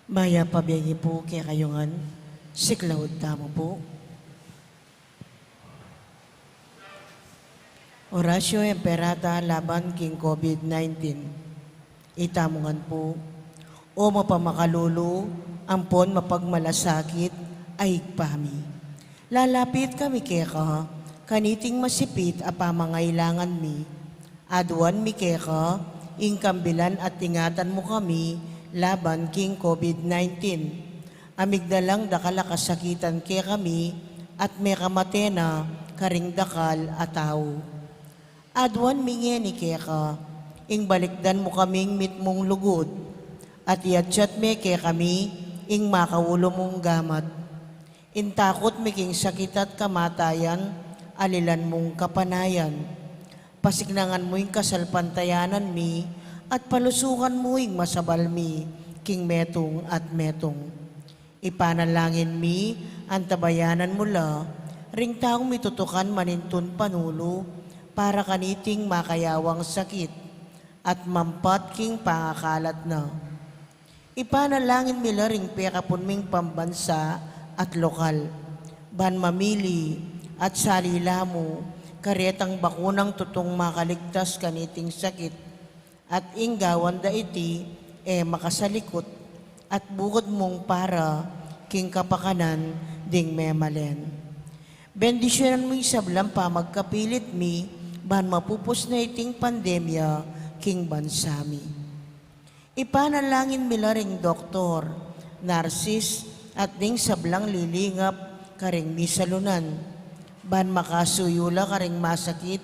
Maya pabiyagi po kay kayungan, siklaod tamo po. Orasyo Emperata laban king COVID-19. Itamungan po, o mapamakalulu, ampon mapagmalasakit, ay pami. Lalapit kami keka, kaniting masipit apamangailangan mi. Aduan mi keka, ingkambilan at ingatan mo kami, laban king COVID-19. Amigdalang dakala kasakitan ke kami at may kamatena karing dakal ataw. Adwan mingi ni keka, ing balikdan mo kaming mitmong lugod at iatsyat me ke kami ing makawulo mong gamat. Intakot mi king sakit at kamatayan, alilan mong kapanayan. Pasignangan mo ing kasalpantayanan mi, at palusukan mo ing masabal mi, king metong at metong. Ipanalangin mi, ang tabayanan mula, ring taong mitutukan manintun panulo, para kaniting makayawang sakit, at mampat king pangakalat na. Ipanalangin mi ring pekapun ming pambansa at lokal, ban mamili at salila mo, karetang bakunang tutong makaligtas kaniting sakit, at inggawan da iti makasalikot at bukod mong para king kapakanan ding memalen. Bendisyonan mo isablang pa magkapilit mi ban mapupos na iting pandemya king bansami. Ipanalangin mila ring doktor, narsis at ding sablang lilingap karing misalunan, ban makasuyula karing masakit,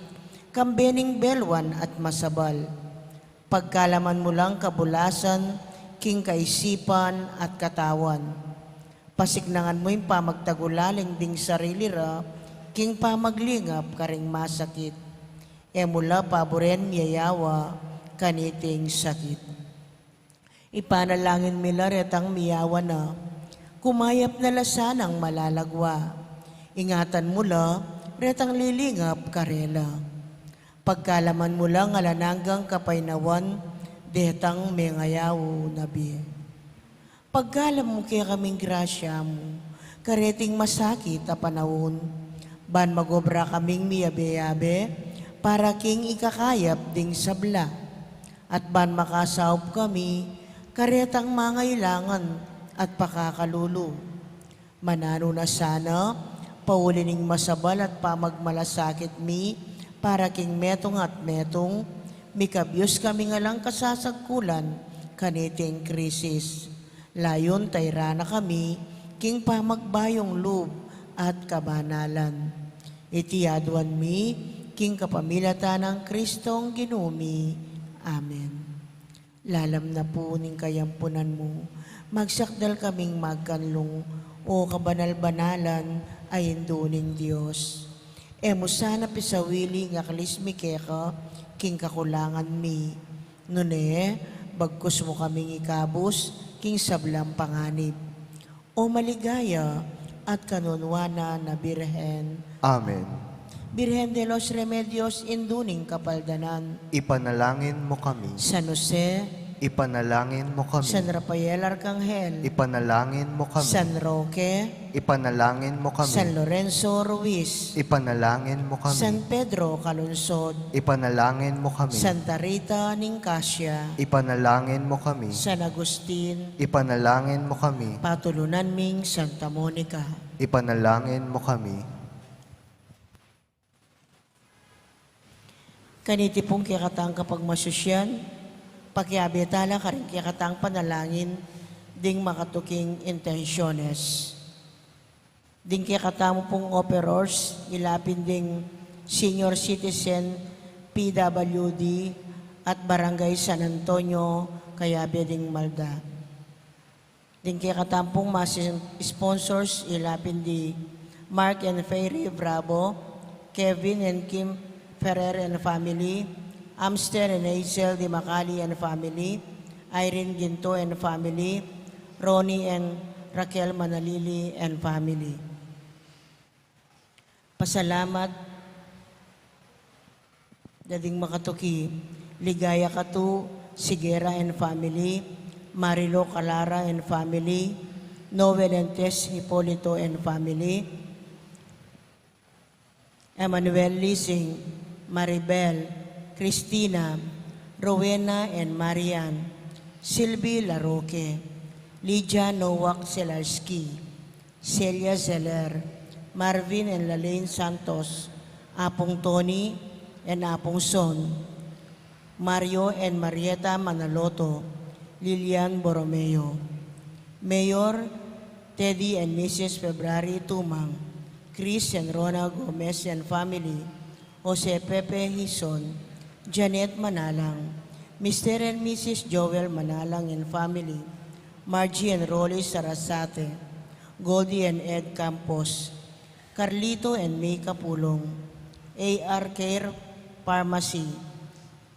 kambening belwan at masabal. Pagkalaman mo lang kabulasan, king kaisipan at katawan. Pasignangan mo yung pamagtagulaling ding sarili ra, king pamaglingap karing masakit. Mula paboren yayawa, kaniting sakit. Ipanalangin mila retang miyawa na, kumayap na lasanang malalagwa. Ingatan mula, retang lilingap karela. Pagkalaman mo lang alananggang kapainawan, detang mengayaw nabi. Pagkalam mo kaya kaming grasya mo, kareting masakit a panahon, ban magobra kaming miyabe-yabe, para king ikakayap ding sabla, at ban makasaup kami, karetang mangailangan at pakakalulu. Manano na sana, paulining masabal at pamagmalasakit mi, para king metong at metong, mikabyos kami nga lang kasasagkulan, kaniting krisis. Layon tayrana kami, king pamagbayong loob at kabanalan. Itiyaduan mi, king kapamilatan ng Kristong ginumi. Amen. Lalam na po ning kayampunan mo, magsakdal kaming magkanlong, o kabanal-banalan ay induning Diyos. Emo sana pisawili nga kalismi keka, king kakulangan mi. Nune, bagkus mo kaming ikabos, king sablang panganib. O maligaya at kanunwana na Birhen. Amen. Birhen de los Remedios, induning kapaldanan. Ipanalangin mo kami. San Jose, Ipanalangin mo kami. San Rafael Arcangel, Ipanalangin mo kami. San Roque, Ipanalangin mo kami. San Lorenzo Ruiz, Ipanalangin mo kami. San Pedro Calunsod, Ipanalangin mo kami. Santa Rita Nicasio, Ipanalangin mo kami. San Agustin, Ipanalangin mo kami. Patulunan ming Santa Monica. Ipanalangin mo kami. Kaniti pong kikatang kapag masusyan, pakiabitala ka rin kikatang panalangin, ding makatuking intensyones. Ding kikatang mo pong operors, ilapin ding senior citizen, PWD, at Barangay San Antonio, Cayabe ding Malda. Ding kikatang pong mas sponsors, ilapin di Mark and Fairy Bravo, Kevin and Kim Ferrer and family, Amster and Hazel Di Macali and family, Irene Ginto and family, Ronnie and Raquel Manalili and family. Pasalamat, dading makatuki, ligaya katu, Sigera and family, Marilo Calara and family, Noel and Tess Hipolito and family, Emmanuel Lising, Maribel, Christina, Rowena and Marian, Sylvie Laroque, Lydia Nowak Selarski, Celia Zeller, Marvin and Lalaine Santos, Apong Tony and Apong Son, Mario and Marieta Manaloto, Lilian Borromeo, Mayor Teddy and Mrs. February Tumang, Chris and Rona Gomez and family, Jose Pepe Hison, Janet Manalang, Mr. and Mrs. Joel Manalang and family, Margie and Rolly Sarasate, Goldie and Ed Campos, Carlito and May Capulong, AR Care Pharmacy,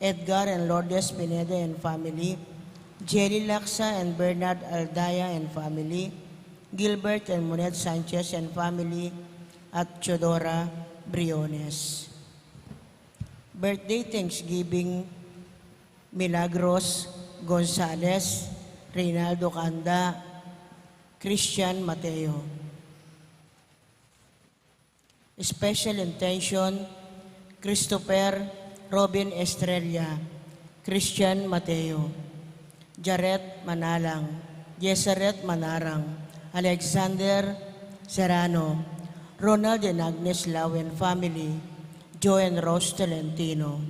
Edgar and Lourdes Pineda and family, Jelly Laksa and Bernard Aldaya and family, Gilbert and Monet Sanchez and family, at Chodora Briones. Birthday Thanksgiving, Milagros Gonzales, Reynaldo Canda, Christian Mateo. Special intention, Christopher Robin Estrella, Christian Mateo, Jaret Manalang, Yesaret Manarang, Alexander Serrano, Ronald and Agnes Lau and family, Joe and Rose Tolentino,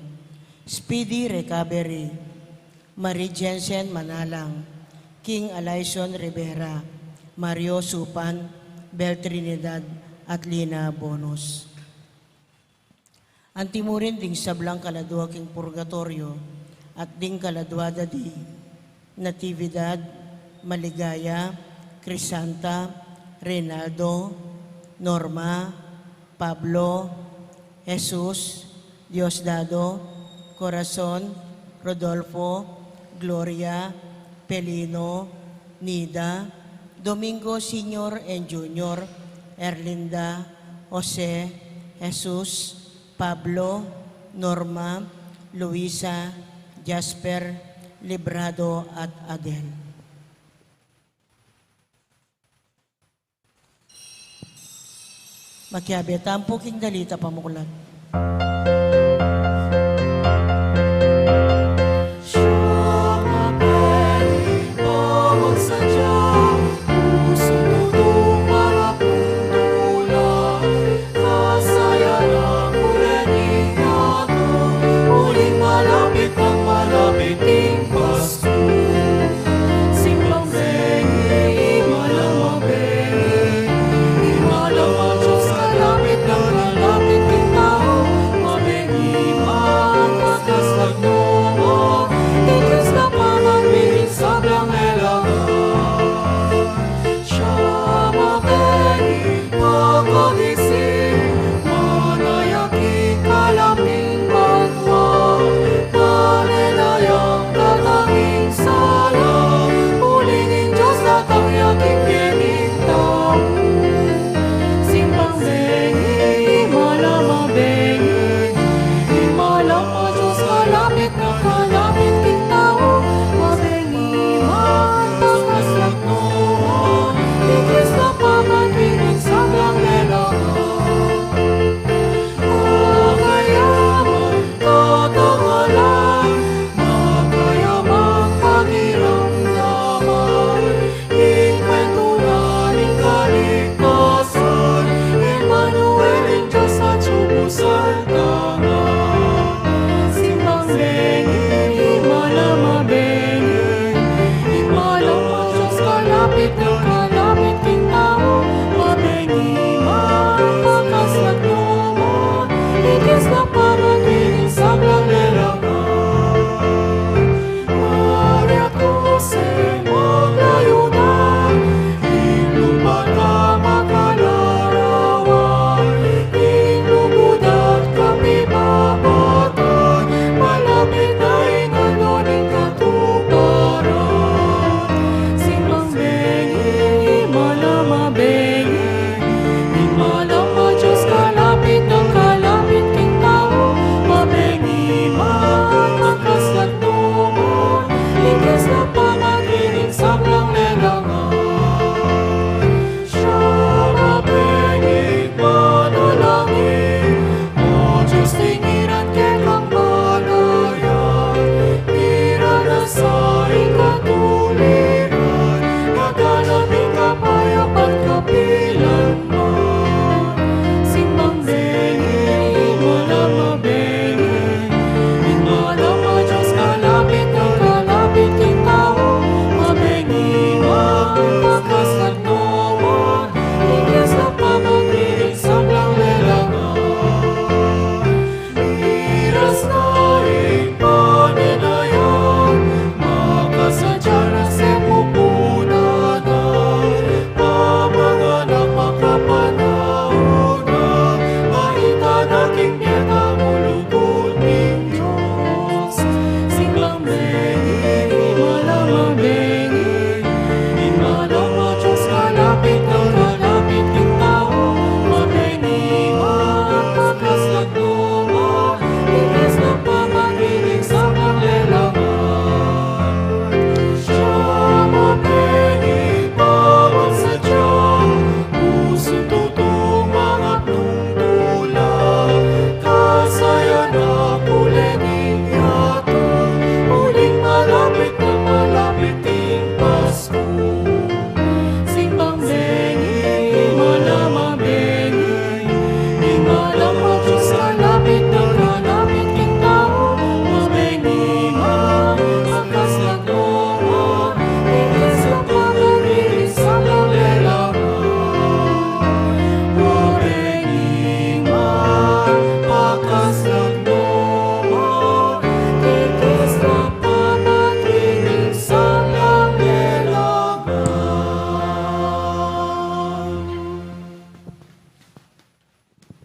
Speedy Recovery, Marie Jensen Manalang, King Alayson Rivera, Mario Supan, Bel Trinidad, at Lina Bonus. Antimurin ding sablang kaladwa king purgatorio at ding kaladwada di Natividad, Maligaya, Crisanta, Reynaldo, Norma, Pablo, Jesus, Diosdado, Corazon, Rodolfo, Gloria, Pelino, Nida, Domingo Senior and Junior, Erlinda, Jose, Jesus, Pablo, Norma, Luisa, Jasper, Librado at Adel. Makiabe, tampo king dalita pamukulat. Kalapit ng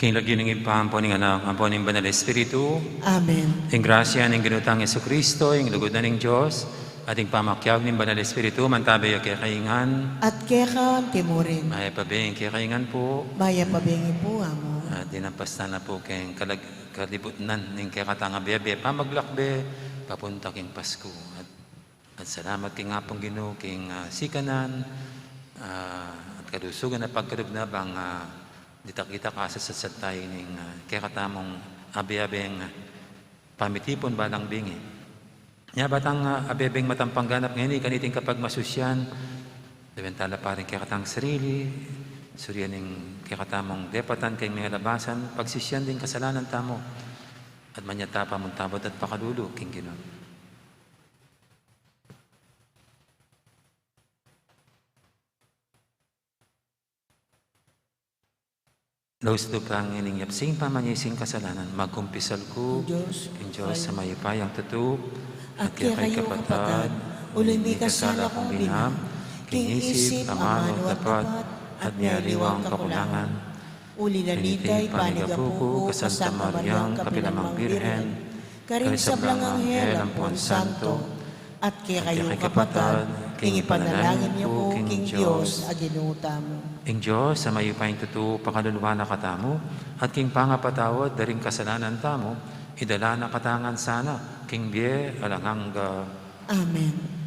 King lagi ng ipampo ng anak, ang po ng Banal Espiritu, Amen. ang grasya ng ginutang Yesu Kristo, ang lugod na ng Diyos, ating pamakyag ng Banal Espiritu, mantabi ang kakaingan, At keka timurin, may pabing kakaingan po, maya pabingi po amo. at dinapasta na po kayong kalibutnan ng kakatanga bebe, pamaglakbe, papunta king Pasko. At salamat king nga pong Ginoo, king sikanan, at kadusugan na pagkadubnab ang ditakita kasa sa tayo ng kakatamong abi-abing pamitipon balang bingi. Nya batang abebeng matampang ganap ngayon, kaniting kapag masusyan, debentala pa rin kakatang sarili, suryan ng kakatamong depatan kay mga labasan, pagsisyan din kasalanan tamo, at manyata pa mong tabot at pakalulo, king Ginoo. Laus do pang ining yapsing pamanyising kasalanan, magkumpisal ko, Diyos, in Diyos sa mayupayang tutup, at kaya kayo kapatad, ulit may kasala kong binam, king isip, amano, dapat, at niyariwang kakulangan. Uli lanitay, panigapuko, kasanta Mariang, kapilamang Birhen, karisablang anghel, ampon santo, at kaya kayo kapatad, king ipanalangin niyo po, king Diyos, aginuta mo. Ing Diyos sa mayupayang tutup, pakaluluwa na katamo, at king pangapatawad, daring kasalanan tamo, idala na katangan sana, king bie, alangangga. Amen.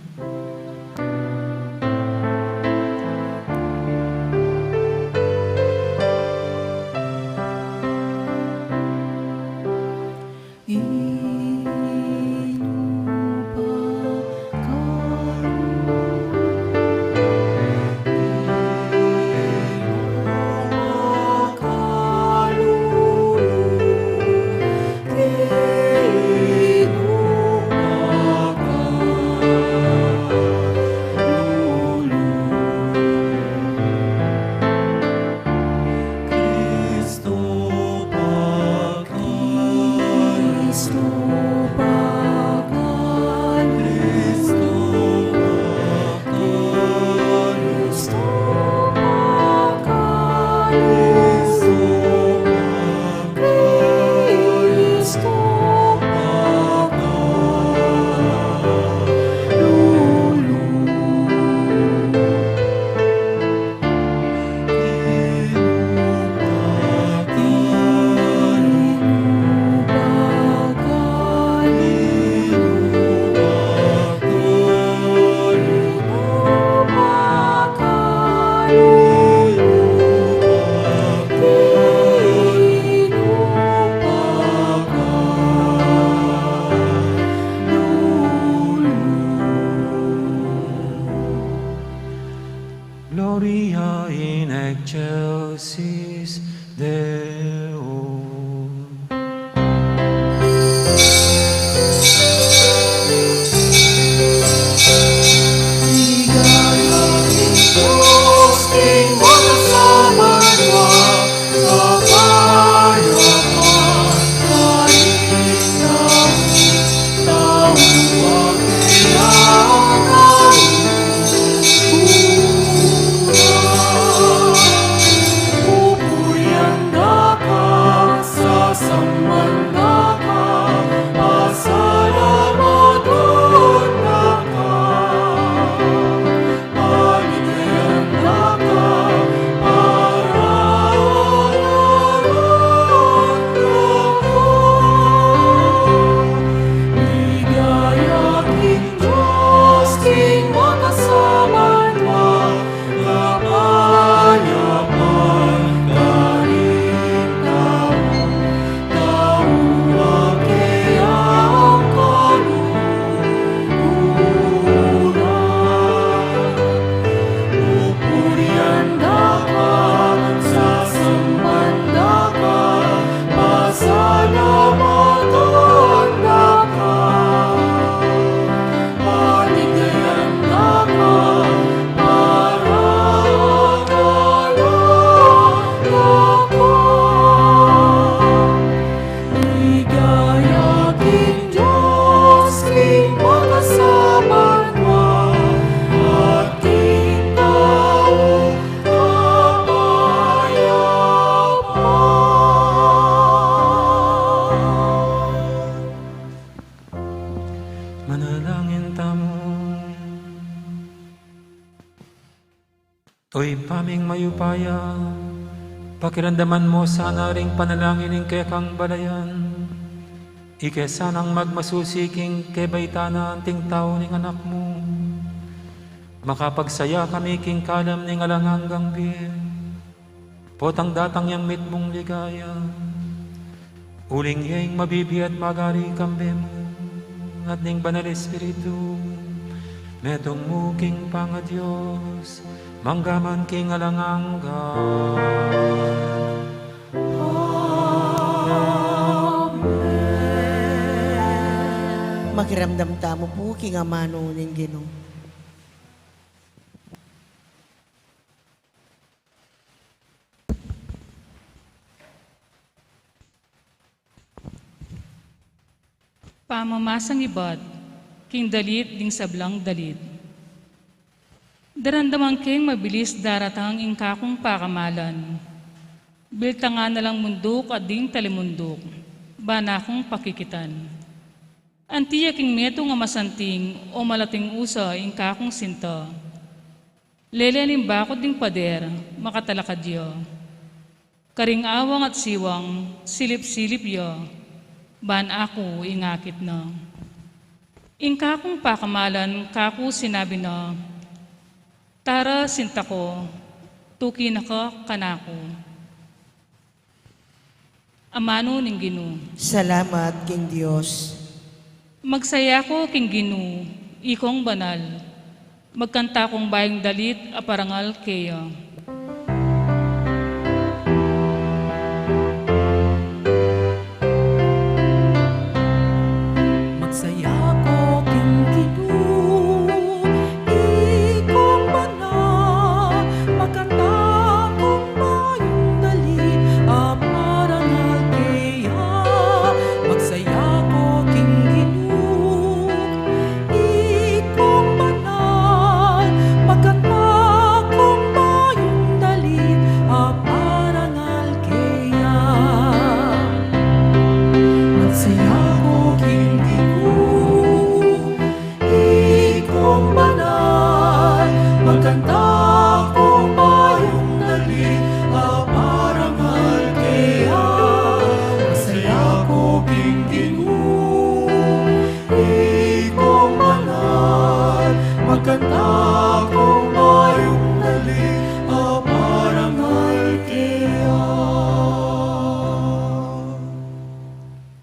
Gloria in excelsis Deo. Oy paming mayupaya, pakiramdaman mo sana ring panalangin ng kaya kang balayan. Ike sanang magmasusiking kebaitana anting tao ning anak mo. Makapagsaya kami king kalam ning alanganggang bir. Potang datang yang mit mong ligaya. Uling yang mabibi at magari kambe mo. At ning banal espiritu. Metong mo king panga Diyos. Manggaman king alanganggang. Makiramdam tamo po king amano ning Ginoo. Pamamasang ibat, king dalit ding sablang dalit. Daramdaman king mabilis daratang ingkakong pakamalan. Bilta nga nalang mundok at ding talimundok, bana kong pakikitan. Antiya king meto nga masanting o malating usa ingkakong sinta. Lelenin bakod ding pader, makatalakadyo. Karing awang at siwang, silip-silip yo. Ban ako ingakit na. Ingka kong pakamalan, kako sinabi na, tara sinta ko, tuki na ka kanako. Amano ning Ginoo. Salamat king Dios. Magsaya ko king Ginoo, ikong banal. Magkanta kong bayang dalit aparangal keya.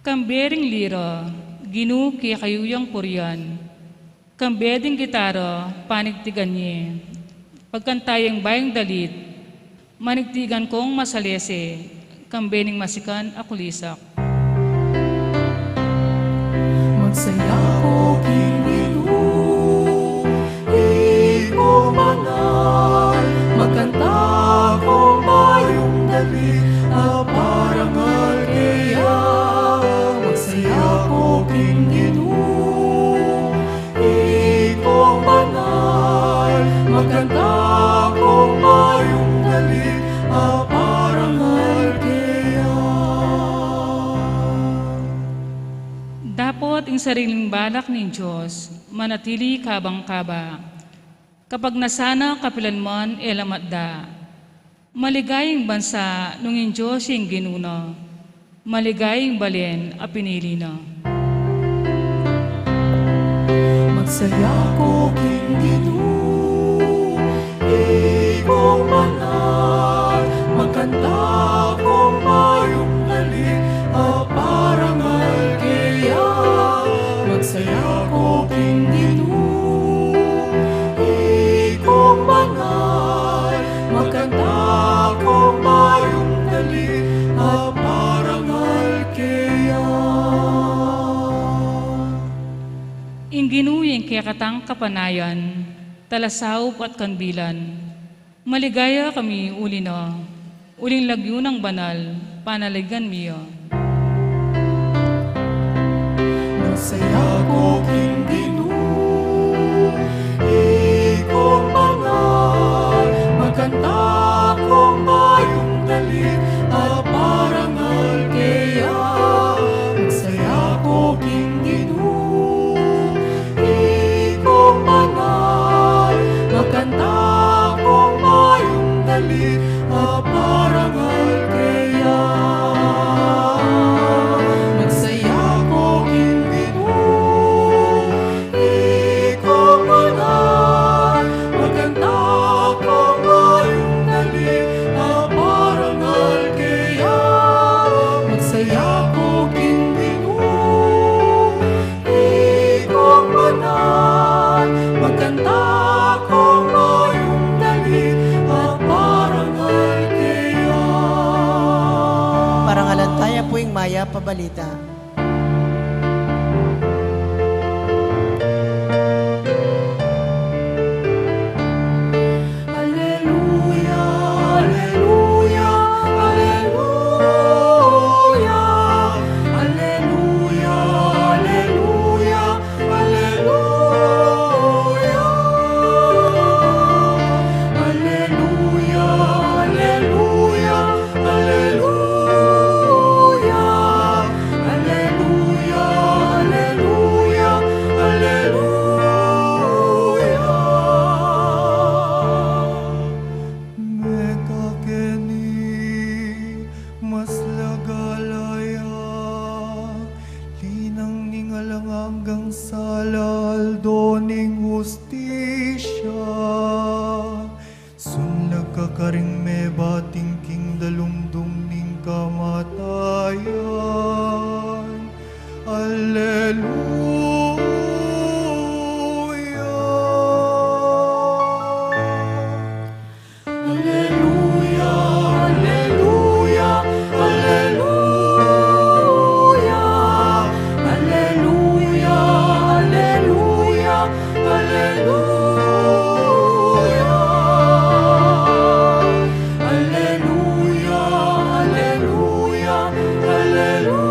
Kambering lira, Ginoo kaya kayuyang puryan. Kambeding gitara, panigtigan niya. Pagkantayang bayang dalit, manigtigan kong masalese, kambening masikan akulisak. Magsaya ko king Ginoo, ikong banal, magkanta kong bayong dalit, aparangal kaya. Magsaya ko king Ginoo, ikong banal, magkanta kong bayong dalit, aparangal kaya. Dapat ang sariling balak ng Diyos, manatili kabang-kaba. Kapag nasana kapilan man elamatda, maligayang bansa nung ang Diyos yung ginuna, maligayang balen a pinili na. Magsaya ko king Ginoo, ikong banal, magkanta kong bayong dalit, aparangal kaya. Magsaya ko king Ginoo, ikong banal, magkanta kong bayong dalit, aparangal kaya. Inginuyeng kaya katang kapanayan, talasawp at kanbilan. Maligaya kami uli na, uling lagyo ng banal, panaligan miyo. Magsaya ko king Ginoo, ikong banal, magkanta kong bayong dalit, aparangal kaya. Magsaya ko king Ginoo, ikong banal, magkanta kong bayong dali parangal kaya. Magsaya ko king Ginoo, ikaw manal, maganda ko ngayong dali parangal kaya. Magsaya ko king Ginoo, ikaw manal, maganda ko ngayong dali parangal kaya. Parangalan tayo po yung Maya Pabalita. Alleluia, alleluia, alleluia. Alleluia, alleluia, alleluia. Alleluia, alleluia, alleluia. Alleluia, alleluia, alleluia. Meka keni mas lagalaya, linang ningalang hanggang salaldo ning hustisya. Sunlag kakaring me bating king dalumdum ning kamatayan. Alleluia. Alleluia, alleluia, alleluia. Alleluia, alleluia, alleluia. Alleluia, alleluia, alleluia.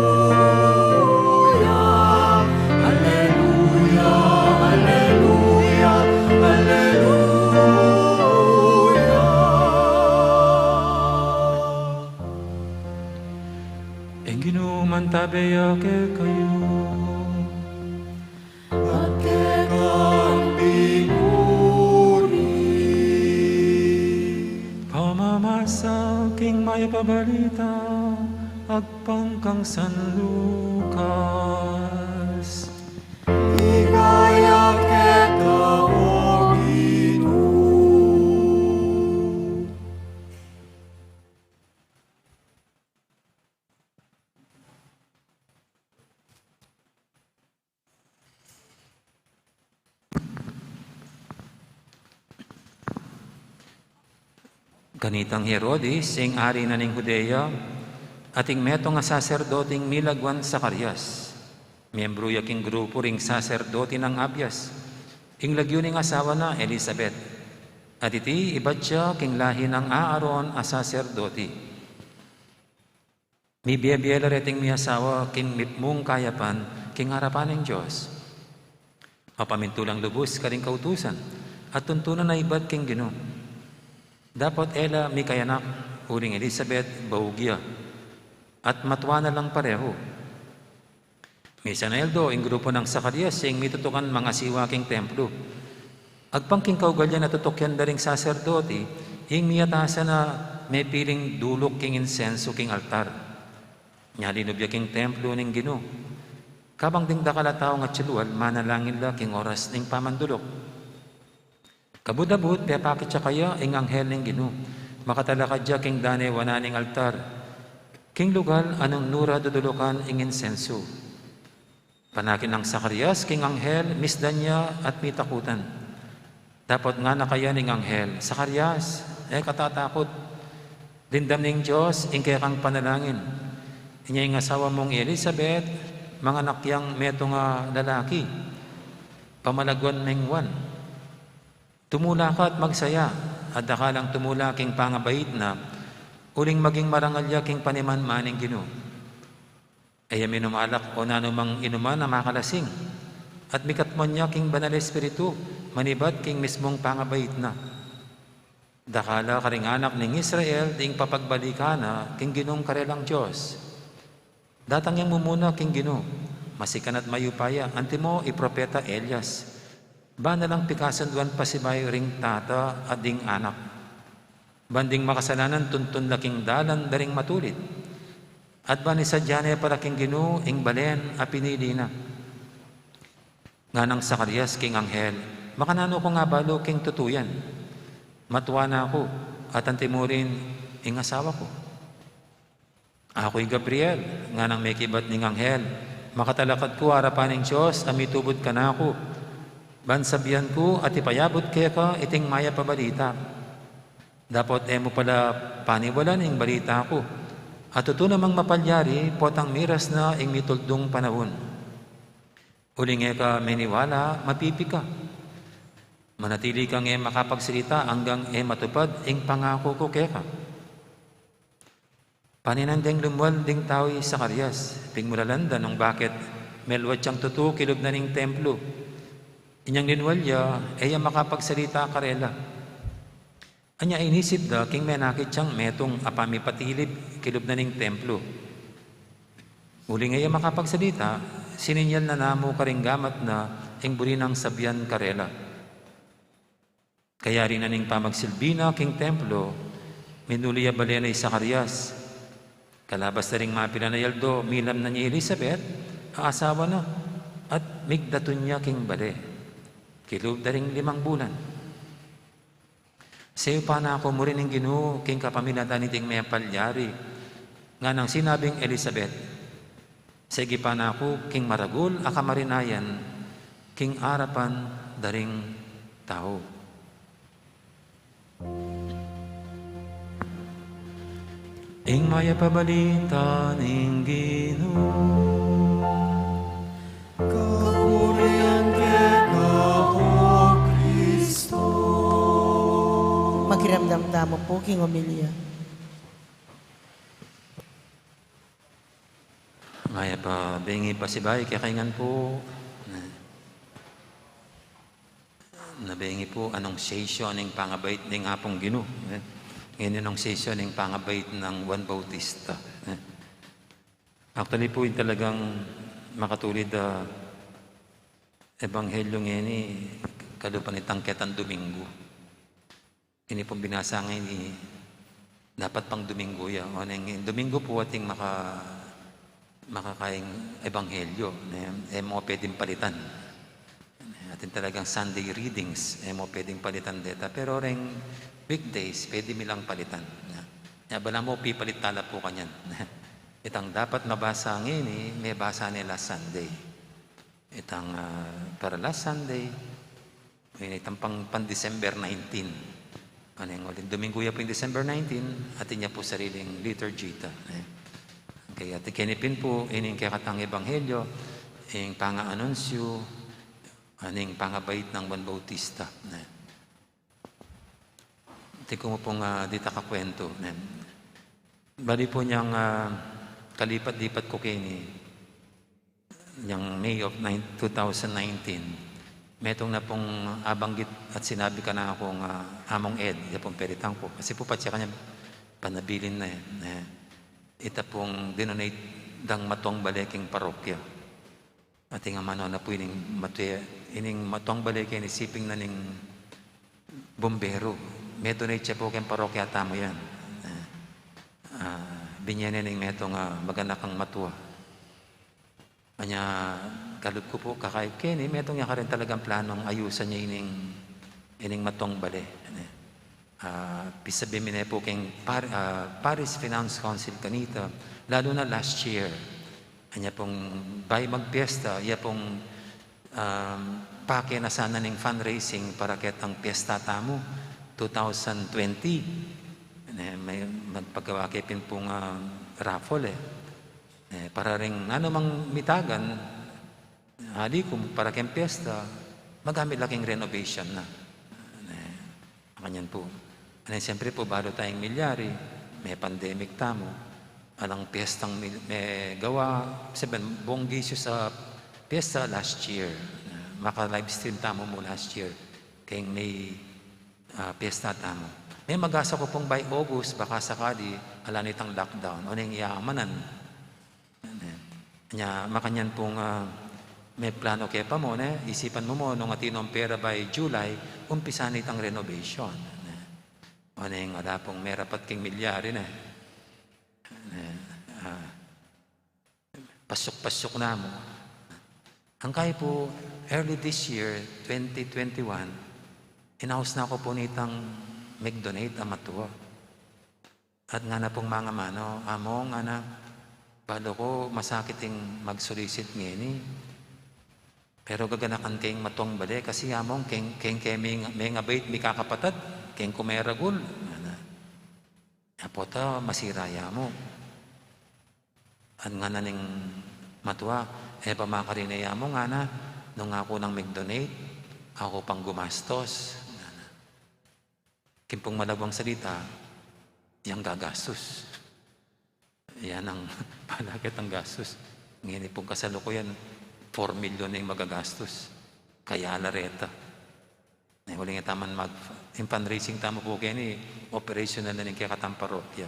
Alleluia, alleluia, alleluia. Ang Ginoo mantabaya ke kayo. At kekang pinuri. Pamamasa king Maya Pabalita, agpangkang San Lucas. Higaya kita o Ginoo. Ganitang Herodes, sing ari na ning Judea, ating meto nga saserdoting milagwan Zacarias. Miyembro yaking grupo ring saserdote ng Abias. Ing lagyo ning asawa na Elizabeth. At iti ibat siya king lahi ng Aaron a saserdote. Mi biyabiyela reting mi asawa king mipmong kayapan king harapan ng Diyos. Mapamintulang lubos ka ring kautusan at tuntunan na ibat king Ginoo. Dapat ela mi kayanak, huling Elizabeth, bahugya, at matwa na lang pareho. Misa na eldo, ing grupo ng Zacarias, sing mitutukan mga siwaking templo. Agpangking kaugalyan na tutukyan daring saserdote, ing miyatasa na may piling dulok king insenso king altar. Nyalinubya king templo ning Ginoo. Kabang ding dakalataw nga tsilual, manalangin la king oras ning pamandulok. Kabudabud, pepakit siya kaya ing anghel ning Ginoo. Makatalakad siya king dane wananing altar. King lugal anong nura dudulukan ing insenso. Panakin ng Zacarias, king anghel, misdan niya at mitakutan. Dapat nga na kaya ning anghel, Zacarias, katatakot. Lindam ning Diyos, ing kaya kang panalangin. Inya ing asawa mong Elizabeth, mga nakyang meto nga lalaki. Pamalagwan ning wan. Tumula ka at magsaya, at dakalang tumula king pangabait na, uling maging marangalya king paniman-maning Ginoo. Ay minumalak o nanumang inuman na makalasing, at mikatmon niya king banal espiritu, manibat king mismong pangabait na. Dakala karing anak ning Israel, ding papagbalikana king Ginoong karelang Diyos. Datang yang mumuna king Ginoo, masikan at mayupaya, antimo ipropeta Elias. Ba na lang pikasan duwan pasibay ring tata at ding anak. Banding makasalanan tuntun laking dalan daring matulit. At ba ni sadyane paraking Ginoo ing balen a pinili na. Nga nang Zacarias king anghel, makanano ko nga balo king tutuyan. Matuwa na ako at ang timurin ing asawa ko. Ako'y Gabriel, nga nang may kibat ning anghel, makatalakad ko harapan ng Diyos, amitubod ka na ako. Bansabihan ko at ipayabot kaya ka iting maya pabalita. Dapat mo pala paniwalan ing balita ko. At ito namang mapalyari, potang miras na ing mituldong panahon. Uling ka miniwala, mapipi ka. Manatili kang makapagsalita hanggang matupad ing pangako ko kaya ka. Paninandeng lumuwal ding tao'y Zacarias, ting mulalanda nung bakit melwat siyang tutu kilob na ning templo. Inyang linwalya, makapagsalita karela. Anya inisip da, king menakit siyang metong apamipatilib kilob na ning templo. Uli nga makapagsalita, sininyal na namo karinggamat na ing buri ng sabyan karela. Kaya rin na ning pamagsilbina king templo, minuliya balenay Zacarias. Kalabas na ring mapila na yaldo, milam na ni Elizabeth, ang asawa na, at migdatun niya king bale. Kilob na ring 5 bulan. Sayo pa na ako mo rin ng Ginoo, king kapamilatan niting may palyari. Nga nang sinabing Elizabeth, sige pa na ako, king maragul, akamarinayan, king arapan, daring tao. Ing maya pabalita ning Ginoo, Kapurihan ka, O Kristo. Maghiramdam tamo po, King Omelia. maya pa bengi pa si Bay, kakaingan po. Nabengi po annunciation ng pangabait ng hapong Ginoo. Ngayon annunciation ng pangabait ng Juan Bautista. Actually po yung talagang makatulid ebanghelyo ngayon kalupan ni Tangketan Domingo. Ini pong binasa ngayon dapat pang Domingo ya. O nang Domingo po ating makakaing ebanghelyo. Mo pwedeng palitan. Atin talagang Sunday readings, mo pwedeng palitan deta. Pero ring weekdays, pwede milang palitan. Bala mo, pipalit tala po kanyan. Itang dapat mabasa ngayon, may basa nila Sunday. Itang para last Sunday, itang pang December 19. Ano yung ulit? Domingo ya po yung December 19, atin niya po sariling liturgy ta. Kaya atin kinipin po, ining kakatang ebanghelyo, yung panga-anunsyo, aning pangabait ng Juan Bautista. Hindi ko mo pong dita kakwento. Bali po niyang kalipat-lipat ko kini niyang May of 2019. Metong na pong abanggit at sinabi ka na akong among Ed, ito pong peritang po. Kasi po pati kanya panabilin na yan. Ito pong dinonate dang matong baleking parokya. Ating amano na po ining matong baleking isiping na ning bombero. May donate siya po kayong parokya tamo yan. Binyanin ng metong maganakang matuwa. Kanya kalod ko po kakay Kenny, metong niya ka rin talagang planong ayusan niya ining matong bale. Pisabi minay po kayong Paris Finance Council kanita, lalo na last year. Kanya pong by magpiesta, iya pong pake na sana ng fundraising para ketang piesta tamo 2020. May magpagkawakipin pong raffle para rin mang mitagan hali kung para kayong piyesta magamit laking renovation na kanyan po. Siyempre po balo tayong milyari, may pandemic tamo, alang piyestang may gawa buong gisyo sa piyesta last year, maka live stream tamo mo last year kayong may piyesta tamo. May magasa ko pong by August, baka sakali, ala nitang lockdown, o nang iyamanan. Makanyan pong may plano kaya pa mo, isipan mo nung atinong pera by July, umpisa nitang renovation. O na yung wala pong merapat king milyari na. Pasok-pasok na mo. Ang kaya po, early this year, 2021, inaus na ako po nitang mag-donate ang matuwa. At nga na pong mga mano, among anak, balo ko masakiting mag-solicit ngini. Pero gaganakan kayong matong bali, kasi among keng may ngabait, may kakapatad, keng kumeragul. Apota, masiraya mo. At nga na ning matuwa, pamakarinaya mo nga na, nung ako nang mag-donate, ako pang gumastos. Kimpong malabang salita, yang gagastos. Yan ang palagit ang gastos. Ngayon pong kasalukuyan, 4 million na yung magagastos. Kaya alareta. Huling taman yung fundraising tamo po kayo ni operational na rin kaya katamparokya.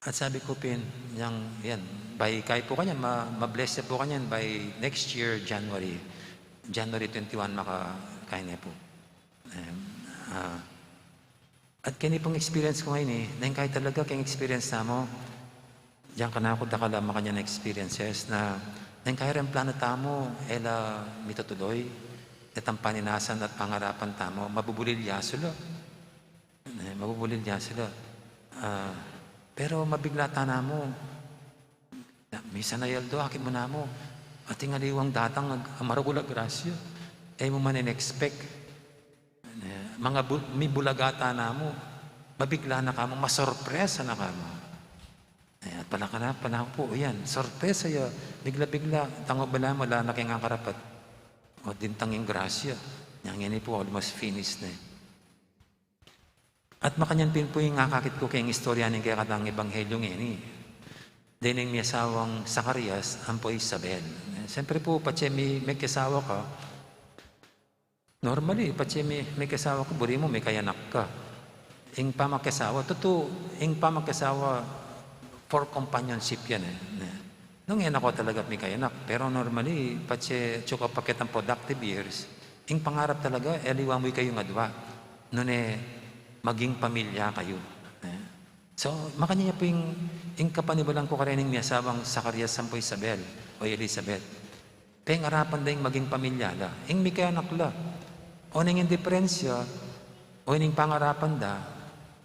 At sabi ko yan, by kay po kanyan, ma-bless po kanyan by next year, January 21, makakain niya po. At kini pong experience ko ngayon na kahit talaga kayong experience na mo, diyan ka na ako dakala makanya na experiences na kaya rin plano tamo, mitutuloy, itang paninasan at pangarapan tamo, mabubulilya sila. Pero mabigla na mo. Misa na yaldo, akin mo na mo. At yung aliwang datang maragulag grasya. Mo man in-expect. May bulagata na mo. Mabigla na ka mo, masorpresa na ka mo. At pala ka na po, yan. Sorpresa ya. Bigla-bigla, tango bala mo, wala na kayong karapat. O dintang yung grasya. Yang yan po, almost finished na. At makanyan pin po yung ngakakit ko kayong istorya ng kaya katang ebanghelyo ngayon. Din yung may asawang Zacarias, ang po Isabel. Siyempre po, patsi may kasawa ka. Normally, patsi may kasawa ka, buri mo, may kayanak ka. Yung pamakasawa, yung pamakasawa, for companionship yan Nung yan ako talaga may kayanak. Pero normally, patsi tsuka pakit ang productive years, yung pangarap talaga, liwang mo kayo nga dua. Noon maging pamilya kayo. So, makanya po yung kapanibalang ko karening may asawang Zacarias sampo Isabel o Elizabeth. Peng arapan dahil maging pamilya la. Yung may kayanak la. O ning indiferensya, o ning pangarapan da,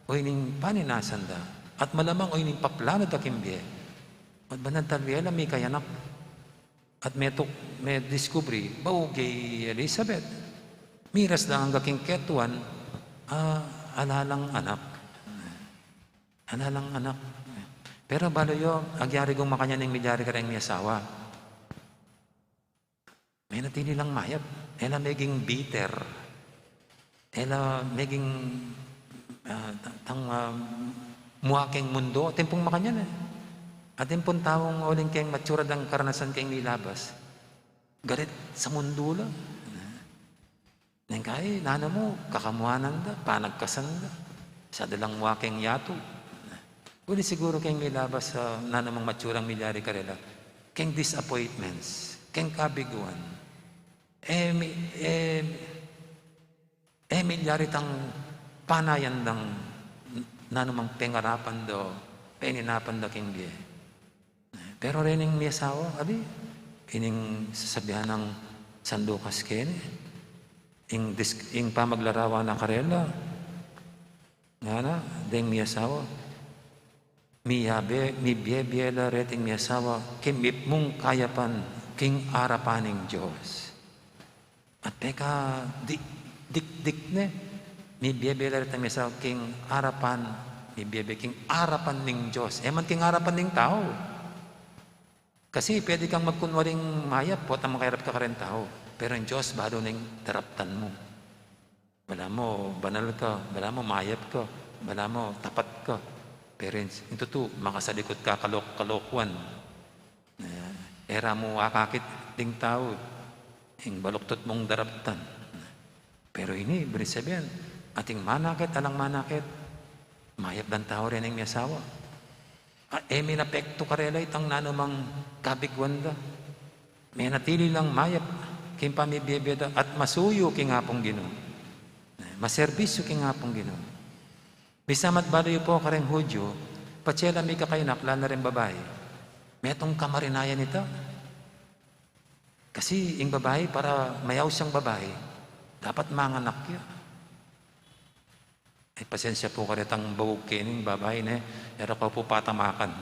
o ning paninasan da, at malamang o ning paplano da kimbiye. At banad talwela may kayanak. At may discovery, baugay Elizabeth. Miras lang ang gaking ketuan, alalang anak. Pero baloyo, agyari kong makanya ng milyari ka rin may asawa. May natili lang mayap. Meging bitter. Meging muwaking mundo. Tempong makanya At tempong taong uling kayong matsurad ang karanasan kayong nilabas. Garit sa mundo lang. Nang kaya, nana mo, kakamuhanan da, panagkasan da, sa dalang waking yato. Uli siguro kayong nilabas sa nana mong matsurang milyari karela, kayong disappointments, kayong kabiguan. Milyari tang panayan dang nana mong pengarapan do, peninapan da kayong diye. Pero rin yung may asawa, ining sasabihan ng sandukas kene, ing pamaglarawan na karela nga na deng mi asawa mi biyela reting mi asawa kimip mong kayapan king arapaning Diyos at teka dik ne mi biyela reting mi asawa king arapan mi biyebe king arapan ning Diyos man king arapan ning tao kasi pwede kang magkunwaring mayap po at makahirap ka rin tao. Pero ang Diyos, bado nang daraptan mo. Bala mo, banal ka. Bala mo, mayap ka. Bala mo, tapat ka. Pero ito to, makasalikot ka, kalokwan. Era mo, akakit ding tao. Yung baluktot mong daraptan. Pero ini, berisabihan, ating manakit, alang manakit. Mayap dan tao rin ang may asawa. May napekto karela itang nanumang kabigwan da. May natili lang mayap. King pamibiyebeda at masuyo king hapong Ginoo. Maserbisyo king nga pong Ginoo. Bisamat balayo po kareng Hudyo, patsela mi ka kayo nakla na rin babae. Metong kamarinayan ito. Kasi yung babae, para mayaw siyang babae, dapat manganak yun. Ay, pasensya po karit ang bawog kining babae na pero ko po patamakan.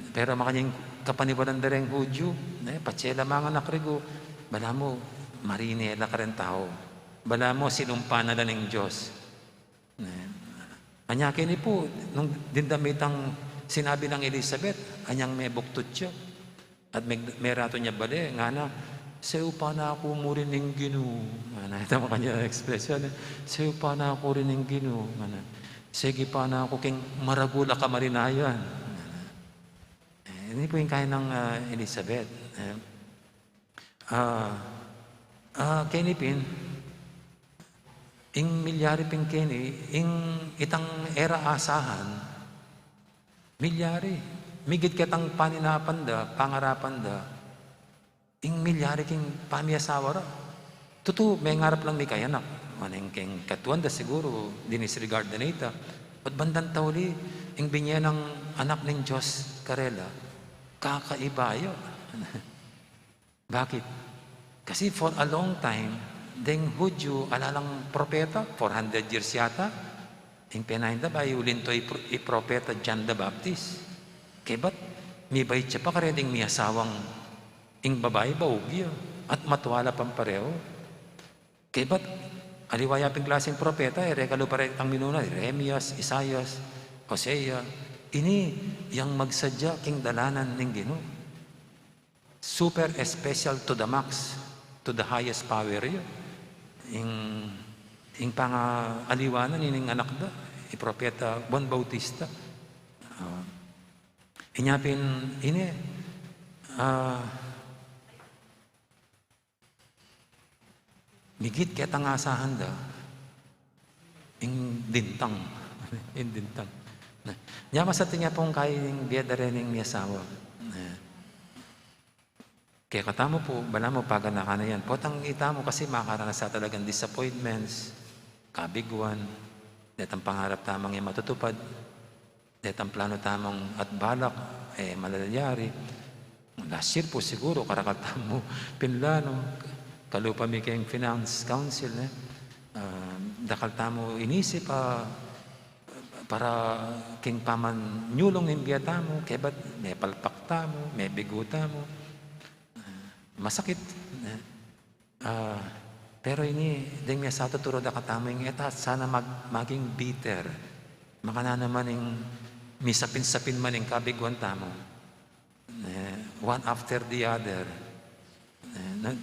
Pero makanyang kapanibalan na rin Hudyo, patsela manganak rigo, bala mo, marinela ka rin tao. Bala mo, sinumpa na lang ng Diyos. Anya kini po, nung dindamitang sinabi ng Elizabeth, anyang may buktot siya. At may rato niya bali, nga na, sayo pa na ako mo rin ng Ginoo. Nga na, ito mo kanya expression. Sayo pa na ako rin ng Ginoo. Nga na, sige pa na ako king maragula ka marinayan. Hindi po yung kaya ng Elizabeth. Kenipin, ing milyari ping keni, ing itang era asahan, milyari. Migit kitang paninapan da, pangarapan da, ing milyari king pamiyasawa ra. Tuto, may ngarap lang ni kayanak. Maneng king katuan da siguro, dinisregard na ita. At bandang tawli, ing binya ng anak ng Diyos, Karela, kakaiba yun. Bakit? Kasi for a long time, deng Hudyo, alalang propeta, 400 years yata, ing penahinda ba, iulin to propeta John the Baptist. Kaya ba't may bayit siya pa kareding may asawang ing babae baugyo at matuwala pang pareho. Kaya ba't aliwaya ping klaseng propeta, regalo pa rin ang minuna, Jeremias, Isaias, Hosea, ini yang magsadya king dalanan ng Ginoo. Super special to the max, to the highest power yun. Ing pang-aliwanan, ining anak da, propeta Juan Bautista. Inyapin, ini, migit kaya tangasahan da, ing dintang, ing dintang. Nyama sa tinya pong kayong biyada rin ng miyasawa. Kaya katamo po, bala mo pagana ka na yan. Potang ita mo kasi makaranas sa talagang disappointments, kabiguan, detang pangarap tamang yung matutupad, detang plano tamang at balak, malalayari. Last year po siguro, karakal mo pinlano, kalupa mi kayong finance council, dakal tamo inisip para king paman nyulong ng biyata mo, kaya ba't may palpakta mo, may biguta mo, masakit. Pero ini, dahil nga sa tuturo da kataming, eta sana maging bitter. Makana naman yung misapin-sapin man yung kabiguan tamo. One after the other.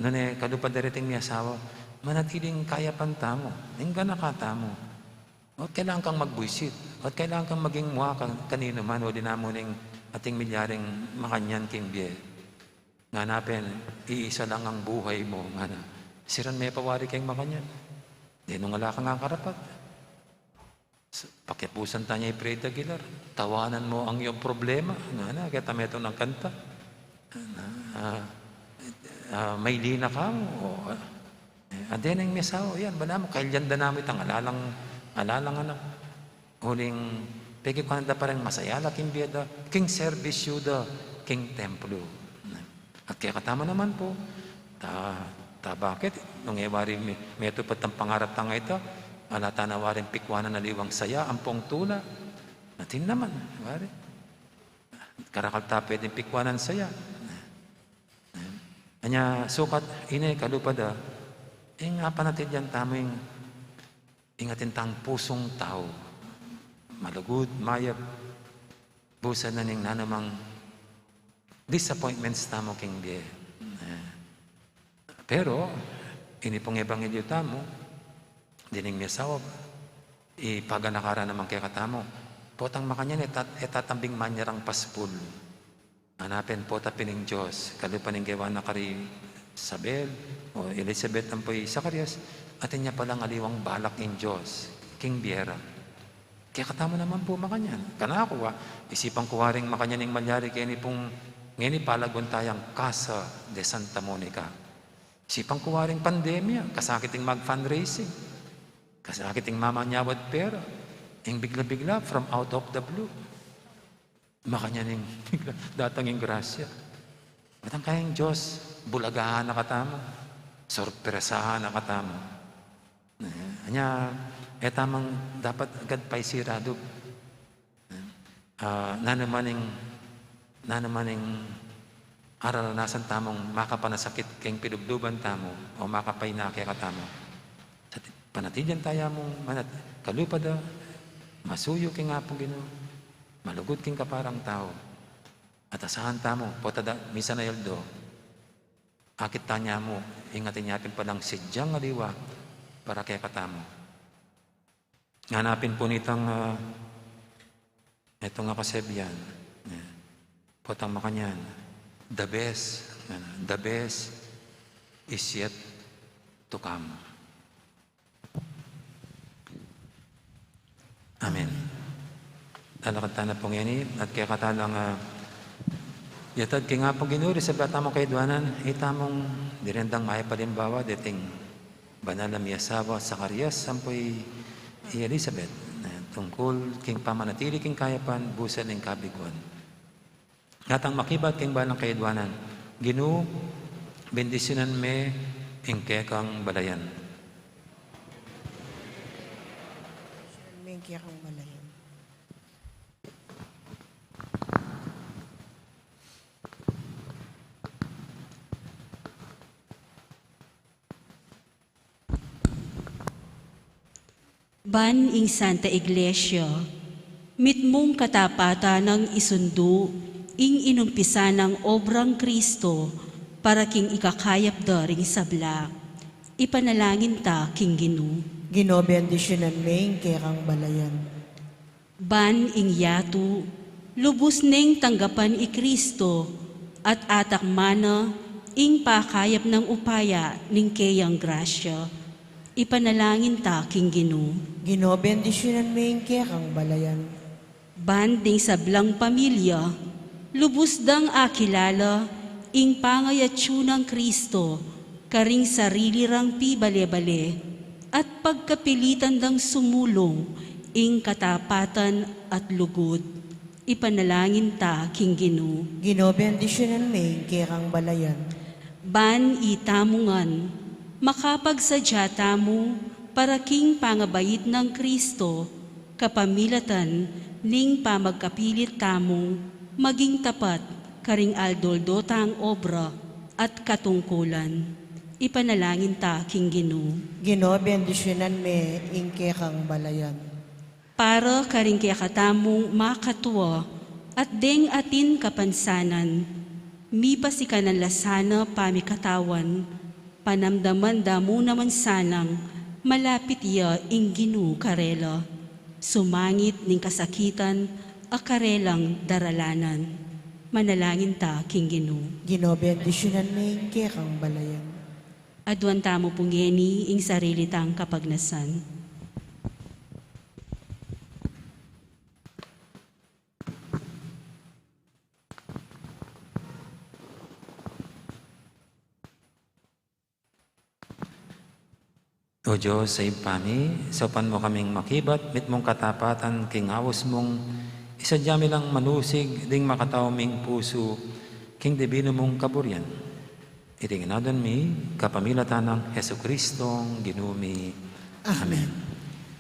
Nune, kalupad darating ni asawa, manatiling kaya pantamo. Hingga na katamo. O kailangan kang magbuisit. O kailangan kang maging mukha kanino man o dinamo ng ating milyaring makanyan king biye. Nganapin, iisa lang ang buhay mo. Ngana, siran may pawari kayong makanyan. Di nung wala kang karapat. Pakipusan tayo i-pray Aguilar. Tawanan mo ang iyong problema. Ngana, kaya tameto ng kanta. May lina ka mo. Aden ang mesaw. Yan, bala mo. Kailyan da namit ang alalang anak. Huling, pegi ko nanda parang masayala king biyada. King service yuda. King templo. At kaya katama naman po, bakit? Nung ewari may tupat ang pangarap tanga ito, alata na waring pikwanan na liwang saya, ampong tula. Natin naman, wari. Karakalta pwedeng pikwanan saya. Anya, sukat, inay, kalupad nga pa natin yan taming ingatin tang pusong tao. Malugod, mayab, busa na ning nanamang disappointments tamo king biye. Pero, ini pong ebanghelyo tamo, dining miyasaw, ipaganakara naman kaya katamo, potang makanyan, etatambing manyarang paspul. Hanapin po tapining Diyos, kalupaning gawa na kari Isabel, o Elizabeth ang po'y Zacarias, atin niya palang aliwang balak in Diyos, king biyera. Kaya katamo naman po makanyan. Kana ako isipang kuwaring makanyaning malyari kaya ni pong ngayon palagon tayang Casa de Santa Monica. Sipang kuwaring pandemya, kasakiting mag-fundraising, kasakiting mamanyawad pera, yung bigla-bigla from out of the blue. Makanya ning bigla datang yung grasya. Matang kayang Diyos, bulagahan na katamo, sorpresahan na katamo. Anya, tamang dapat agad pa'y sirado. Nanamaning araranasan tamong makapanasakit keng pidubduban tamo o makapay na kaya katamo. Sa panatidyan tayo mong kalupada, masuyo king nga pong Ginoo, malugod king kaparang tao. At asahan tamo, potada, misa na yaldo, akit tanya mo, ingatin yapin palang sidyang aliwa para kaya katamo. Hanapin po nitang ito nga kasebyan, potang makanyan, the best is yet to come. Amen. Talakad na pong yan at kaya katalang yatad kaya nga pong Ginoo sa bata mo kay Duanan, itamong direndang may palimbawa, dating banal na miyasawa sa Sakarias, sampoy Elizabeth, tungkol king pamanatili king kayapan, busan ning kabiguan. Natang makibat king balang kay Duanan, Ginoo, bendisyonan me ing kekang balayan. May kiyakang malayan. Ban ing Santa Iglesia, mitmong katapatan ng isundo, ing inumpisa ng obrang Kristo, para king ikakayap daring sabla. Ipanalangin ta, king Ginoo. Ginoo, bendisyonan may kiyakang balayan. Ban ing yatu, lubos ning tanggapan i Kristo, at atak mana, ing pakayap ng upaya ning kayang grasya. Ipanalangin ta, king Ginoo. Ginoo, bendisyonan may kiyakang balayan. Banding sablang pamilya, lubos dang akilala, ing pangayatsu ng Kristo, karing sarili rang pibale-bale, at pagkapilitan dang sumulong, ing katapatan at lugod. Ipanalangin ta, king Ginoo. Ginoo, bendisyonan may kiyakang balayan. Ban itamungan, makapagsadya tamo, para king pangabayit ng Kristo, kapamilatan, ning pamagkapilit tamo, maging tapat, karing aldoldota ang obra at katungkulan. Ipanalangin ta, king Ginoo. Ginoo, bendisyonan may ing kiyakang balayan. Para karing kaya katamong makatuwa at deng atin kapansanan, mipasikan ng lasana pamikatawan, panamdaman damo naman sanang malapit iya ing Ginoo karela, sumangit ning kasakitan a karelang daralanan. Manalangin ta, king Ginoo. Ginoo, bendisyonan may ing kiyakang balayan. Adwan tamo pungeni ing sarili tang kapagnasan. O Diyos, sa impani, sopan mo kaming makibat, mit mong katapatan, king awas mong, isadya mi lang manusig, ding makataw ming puso, king debino mong kaburyan. Itinginadan mi, kapamilatan ng Heso Kristong ginumi. Amen.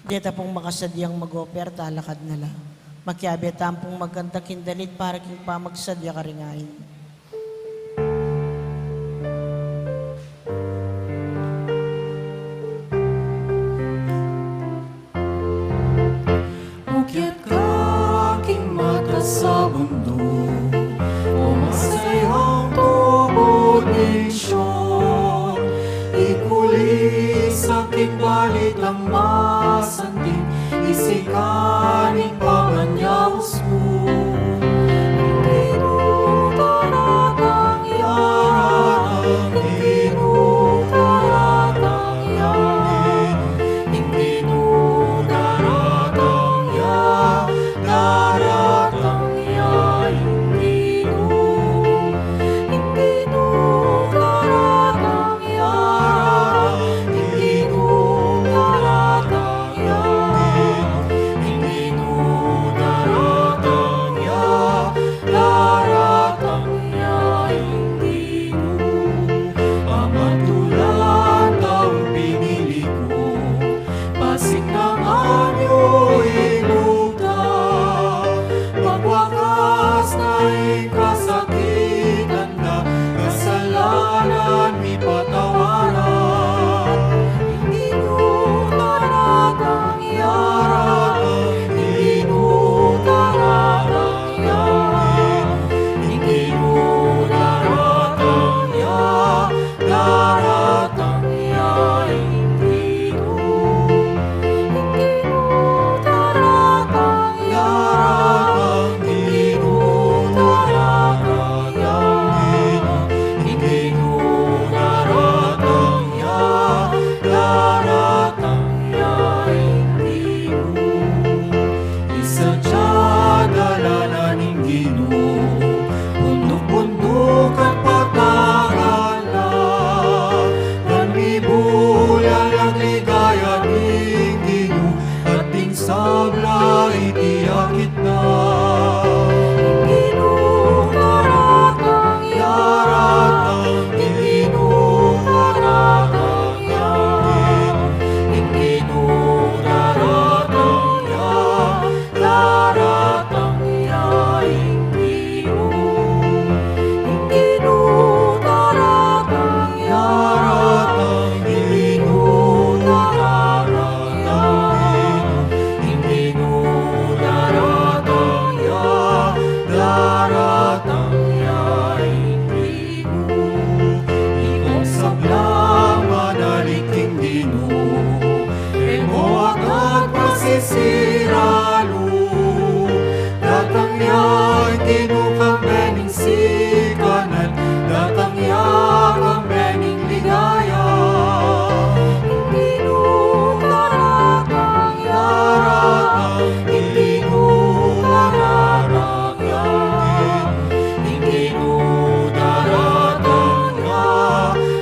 Deta pong makasadyang mag-operta, lakad na lang. Makiabe tampong magkanta kindalit para king pamagsadya karingain. Ukyat ka aking mata sa mundo, o masayang tubudisyon. Ikuli sa aking balit ang masandig, isikaning pamanyaws mo. Hindi taratang yan, hindi taratang yan, hindi daratang yan, daratang yan, hindi daratang yan, siralu datang ya'y tinukang bening sikanan datang ya kang bening ligaya hindi daratang yaratang hindi daratang yaratang hindi daratang ya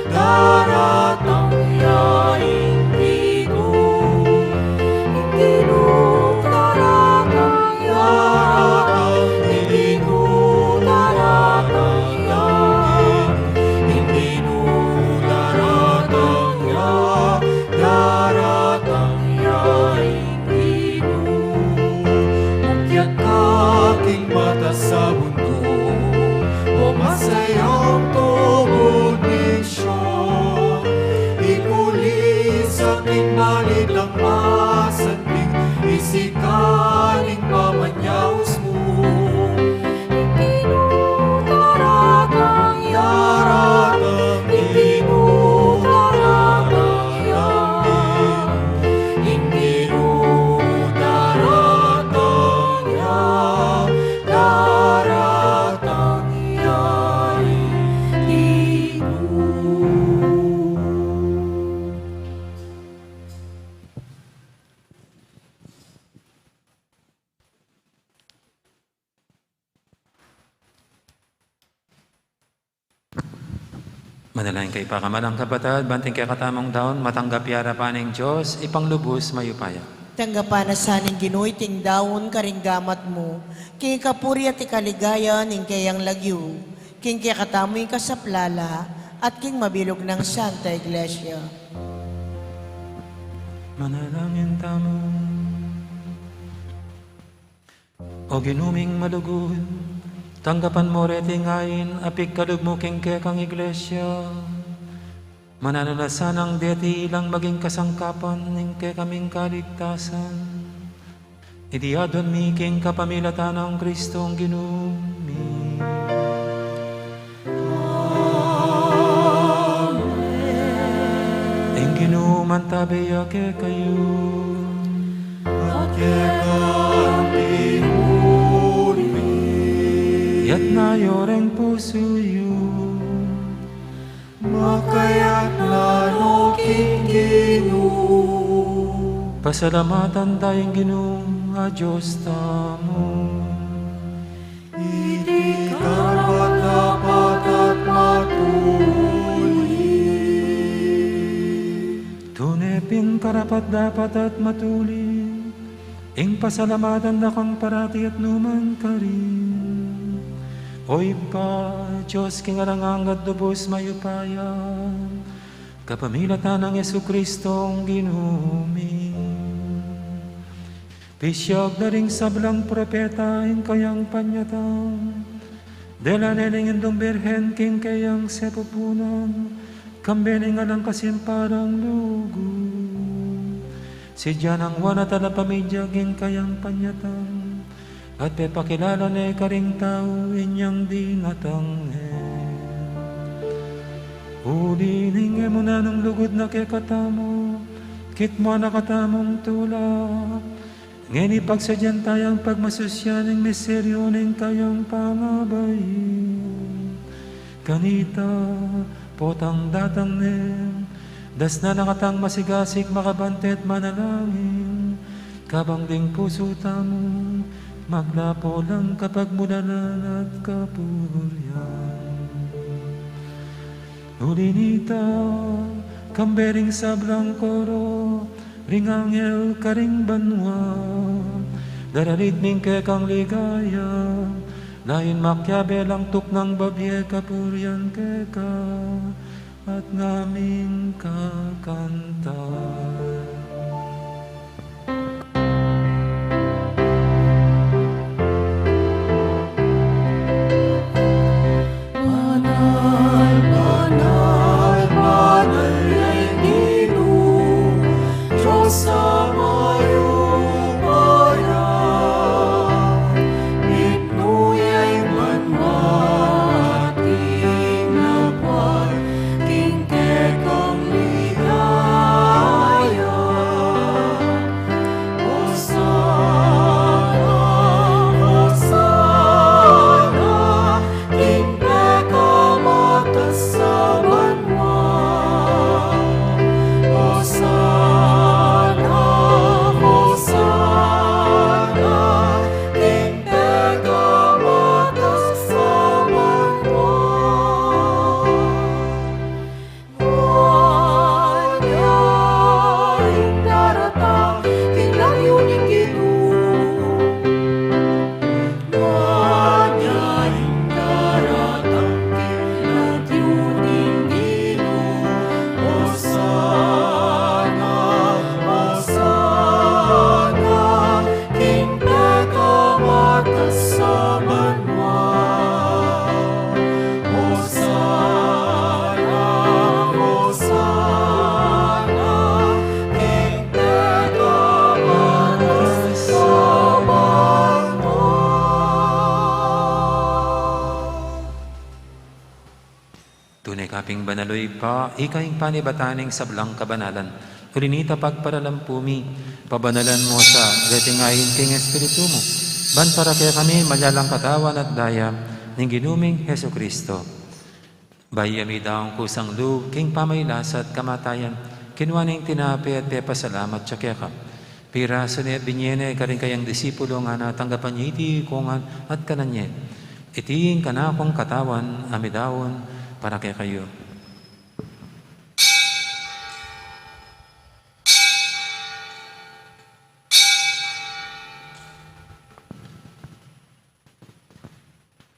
daratang ya hindi daratang yaratang hindi daratang ya hindi daratang ya daratang ya hindi ukyat aking mata sa bundok o masayang tubod ni Siyon ikulis aking malitang masanding isikaling pamanyaws mo hindi daratang yaratang hindi daratang yaratang hindi daratang ya daratang ya hindi Manalangin kay pakamalang kapatid, banting kay katamang daon, matanggap yara pa ng Diyos, ipanglubos mayupaya. Tanggapan na saning Ginoy ting daon karinggamat mo, king kapuri at ikaligaya ning kayang lagyu, king kaya katamoy kasaplala, at king mabilog ng Santa Iglesia. Manalangin tamo. O ginuming malugod, tanggapan mo reti ngayon, apik kalugmo king kekang iglesia. Mananalasan ang deti ilang maging kasangkapan ning kekaming kaligtasan. Idiadon mi king kapamilatan ng Kristong ginumi. Ing ginuman tabiya ke kayo. Yat na yoreng puso yu makayat lalo king Ginu pasalamatan tayong Ginoo nga Diyos tamo. iti karapat dapat at matuli Tunepin karapat dapat at matuli, ing pasalamatan na kang parati at numan ka rin. Oy pa, Diyos kingarangang at dubos mayupayan, kapamilatan ng Yesu-Kristong ginumi. Pisyag na ring sablang propeta, ing kayang panyatang, dela neling indong birhen, king kayang sepupunan, kambening alang kasimparang lugo. Si Diyanang wana tala pamidya, king kayang panyatang, at pepakilala ne karing tao inyang dinatanghen. Ulining mo na ng lugod na kekatamo, kit mo nakatamong tulak, ngeni pagsadyan tayang pagmasusyan ng miseryo ng kayang pangabayin. Kanita, potang datang nem, das na nakatang masigasik makabantet manalangin, kabang ding puso tamo, maglapo lang kapag mulalan at kapuryan. Ulinita, kambering sablang koro, ring angel karing banwa, daralit ning kekang ligaya, lain makyabe lang tuk ng babye kapuryan keka, at ngaming kakanta. King kekang ligaya Kaping banaloy pa, ikaing panibataning sablang kabanalan. Ulinita pagparalampumi, pabanalan mo sa gatingayin king Espiritu mo. Ban para kaya kami malyalang katawan at daya ng ginuming Heso Kristo. Bayami daong kusang loob, king pamaylas at kamatayan, kinuwaning tinapi at pepasalamat siya kaya ka. Piraso ni at binyene, karing kayang disipulo nga natanggapan niya iti kungan at kananye. Itiin ka na akong katawan, amidawon, para kaya kayo.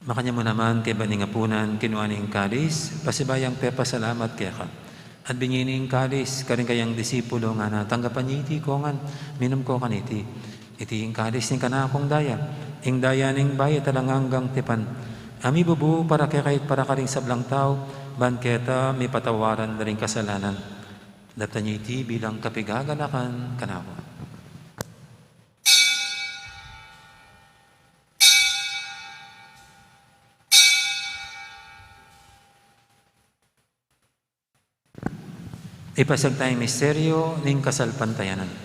Makanya mo naman kay baningapunan, kinuaning kalis, pasibayang pepasalamat kaya ka. At binyining kalis, karing kayang disipulo nga natanggapan niya iti kungan, minum ko kaniti. Iti kalis ning kanakong daya, ing daya ning bayat talanganggang tipan. Ami bubu para kay kahit para karing sablang tao, banketa may patawaran na rin kasalanan. Data niya iti bilang kapigagalakan kanawa. Ipasag tayong misteryo ning kasalpantayanan.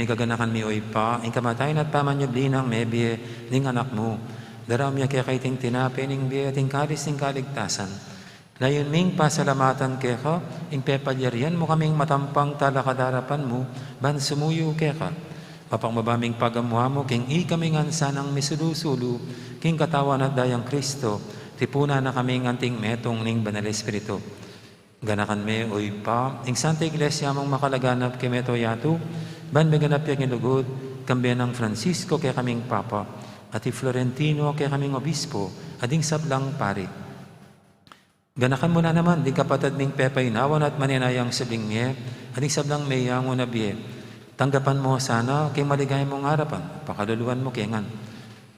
Gaganakan mi oy pa, ing kamatayan at pamanyabli ng mebye ning anak mo. Daraw miya kaya kaiting tinapi ning biya ting kalis ning kaligtasan. Layon ming pasalamatan kaya ka, ing pepalyarian mo kaming matampang talakadarapan mo, ban sumuyo kaya ka. Mapangmabaming pagamuha mo, king ikaming ansanang misulusulu, king katawan at dayang Kristo, tipuna na kaming anting metong ning banal Espiritu. Ganakan me oy pa, ing Santa Iglesia mong makalaganap kay meto yatu, ban meganap yung inugod, kambiyan ng Francisco kaya kaming Papa, at Florentino kaya kaming Obispo, ading sablang pari. Ganakan mo na naman, di kapatid ning Pepay nawan at maninayang sabling niye, ading sablang mayang unabye. Tanggapan mo sana, kay maligay mong harapan, pakaluluan mo kengan.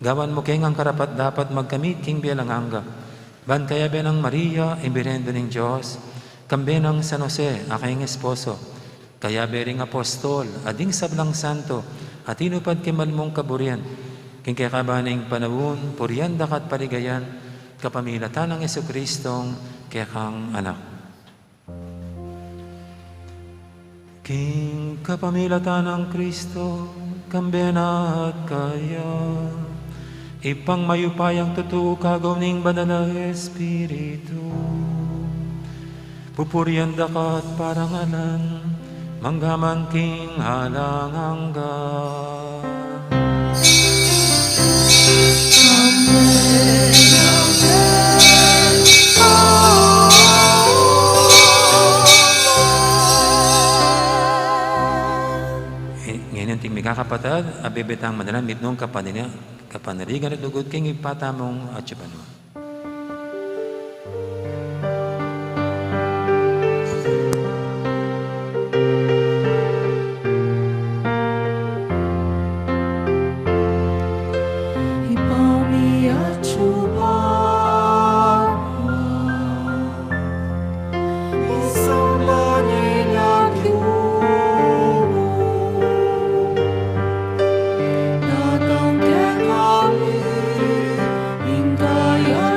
Gawan mo kengang karapat dapat magkamit king biyalang angga. Ban kaya benang Maria, imbirendo ng Diyos, kambiyan ng San Jose, aking esposo, kaya bering apostol, ading sablang santo, at inupad kimal mong kaburian, king kaya kabaning panawun, purian dakat paligayan, kapamilatan ng Jesucristong kaya kang anak. King kapamilatan ng Kristo, kambena at kaya, ipang mayupayang totoo kagaw ning banal na Espiritu. Pupurian dakat parangalan, manggaman king halangangga. Ngayon ting mikakapatad, abibitang manalamit nung kapanarigan at lugod king ipatamong at sipanwa. Kaya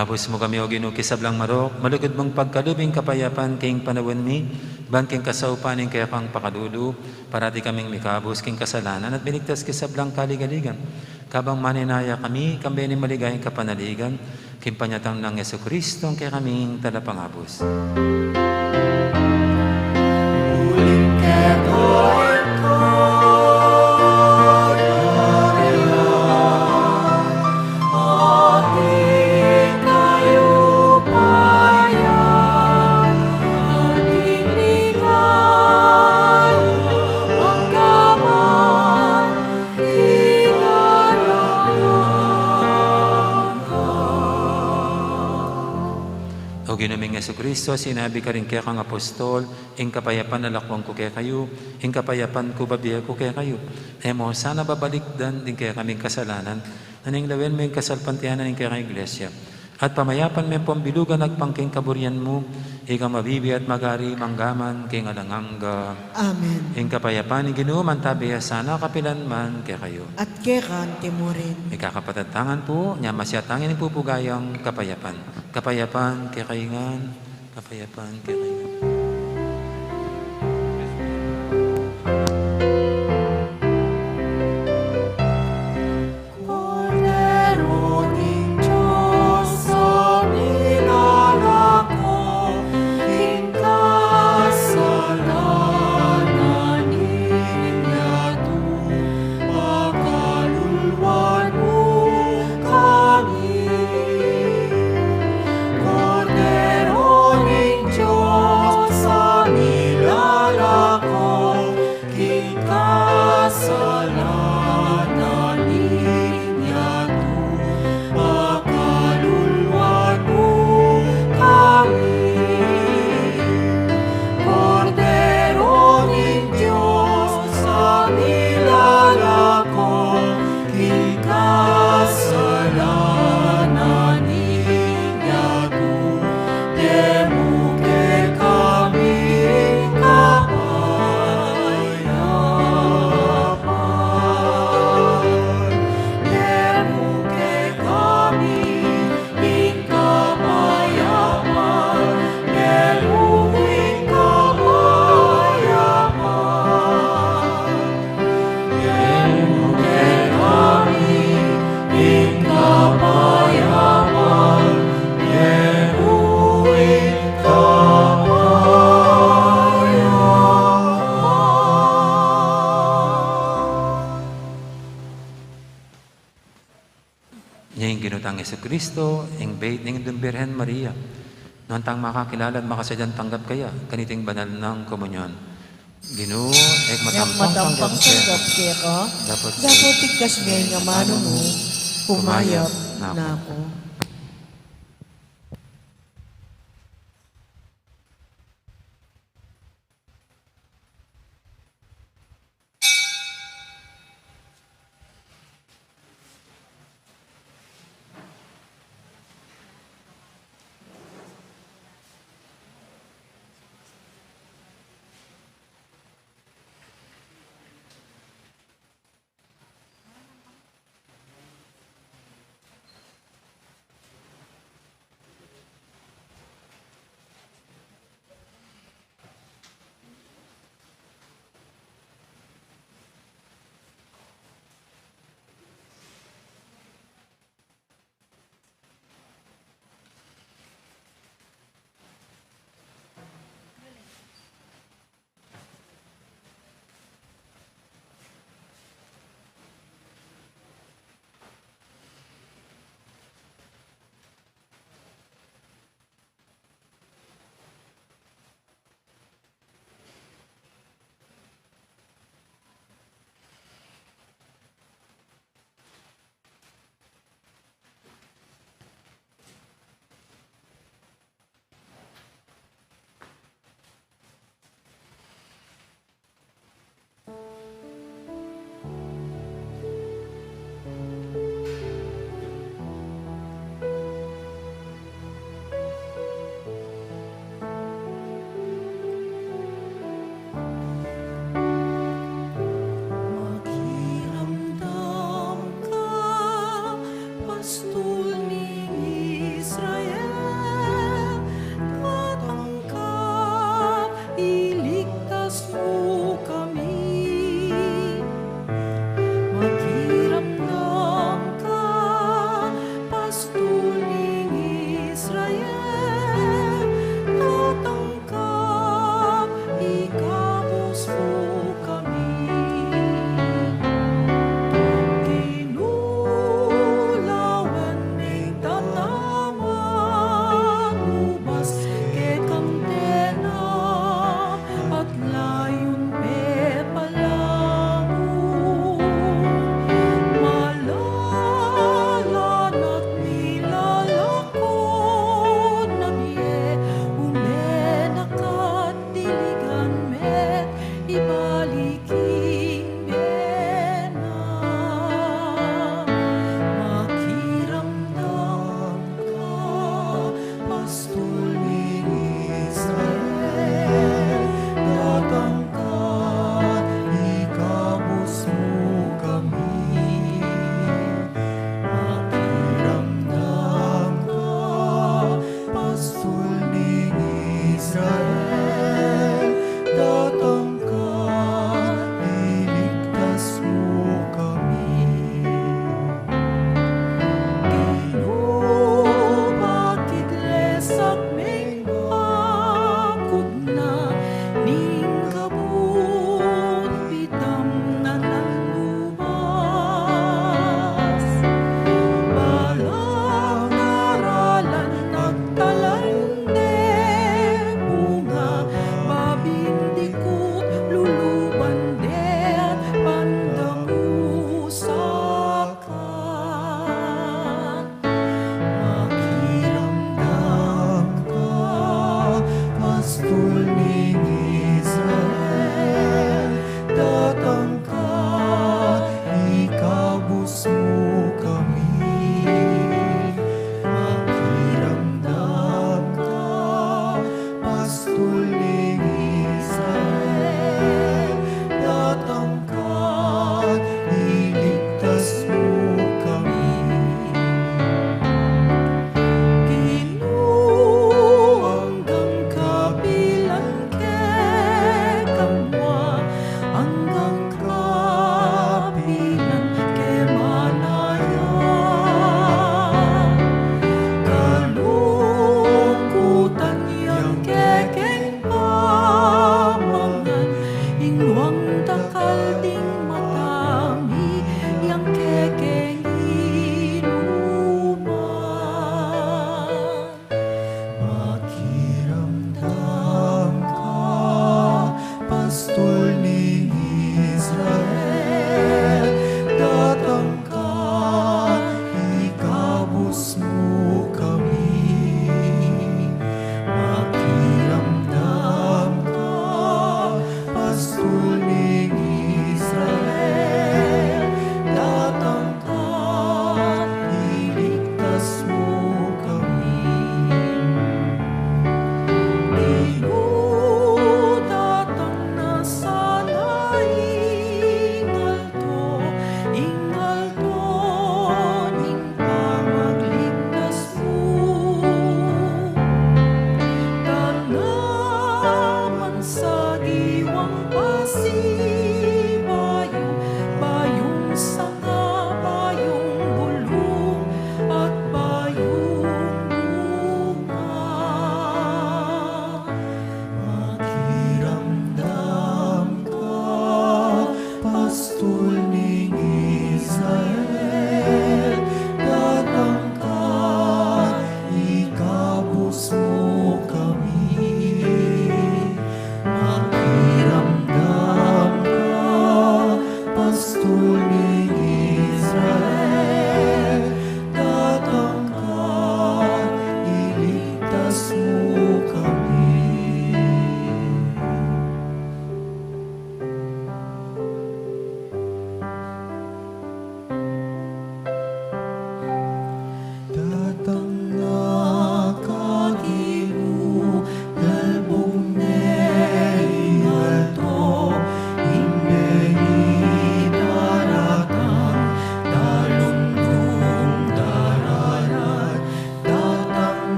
Gabos mo kami o Ginoo kisablang marok, malugod mong pagkalubing kapayapan king panawan mi, ban king kasaupanin kaya kang pakadulu, parati kaming mikabos king kasalanan at binigtas kisablang kaligaligan. Kabang maninaya kami, kambeni maligayang kapanaligan, king panyatang ng Yesu Kristo, kaya kaming talapangabos. O ginaming Yesu Kristo, sinabi ka rin kaya kang apostol, ing kapayapan nalakwang ko kaya kayo, ing kapayapan ko babiya ko kaya kayo. E mo, sana babalikdan din kaya kaming kasalanan, naning lawin mo yung kasalpantiyanan ng kaya kang iglesia. At pamayapan mo yung pambilugan nagpangking kaburian mo, ikaw mabibi at magari manggaman king alangangga. Amen. Ing kapayapan ng Ginoo man tabiya sana kapilan man kaya kayo. At kekan timurin. May kakapatatangan po, niya masyatangin ang pupugayang kapayapan. Kapayapan, kakaingan, kapayapan, kakaingan. Yesu Kristo, ing bait ning Birhen Maria, noon tang makakilala at makasadyan tanggap kaya, kaniting banal ng komunyon. Ginoo, ek Yang matampang matampang tanggap kaya ka, Dapat tigkas niya nga mano mo, pumayap na na ako.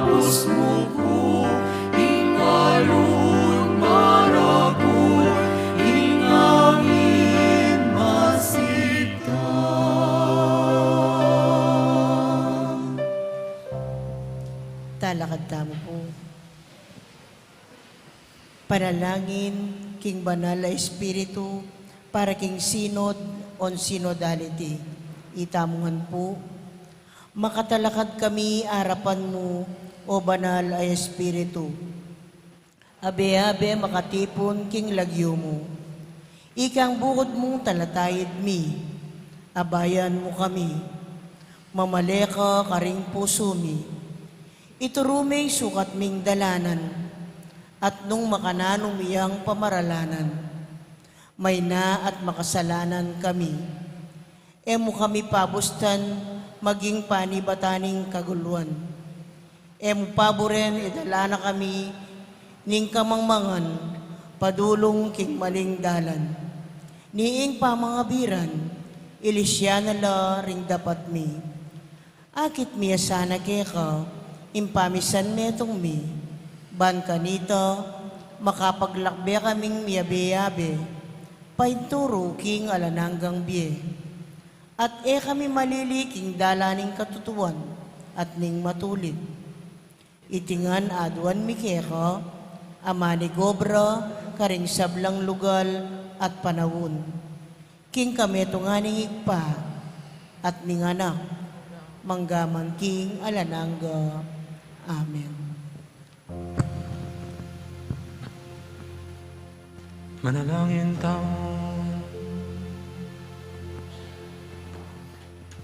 Tapos mo ko ingalun marago, ingangin masita. Talakad tamo po. Panalangin king banal na Espiritu para king synod on synodality. Itamungan po. Makatalakad kami arapan mo, o banal ay Espiritu. Abe-abe makatipon king lagyo mo. Ikang bukod mong talatayid mi. Abayan mo kami. Mamaleka karing puso mi. Ituruming sukat ming dalanan. At nung makananong miyang pamaralanan. May na at makasalanan kami. Emo kami pabustan maging panibataning kaguluan. Emo paboren idala na kami ning kamangmangan padulong king maling dalan. Niing pamangabiran ilisya na la ring dapat mi. Akit miya sana keka impamisan netong mi. Ban kanito makapaglakbe kaming miyabe-yabe painturo king alananggang biye. At kami maliliking dalaning katutuan at ning matulid. Itingan aduan mikeka, ama ni gobra, karing sablang lugal at panawon. King kami tunganing igpa at ning anak, manggaman king alanangga. Amen. Manalangin tayo.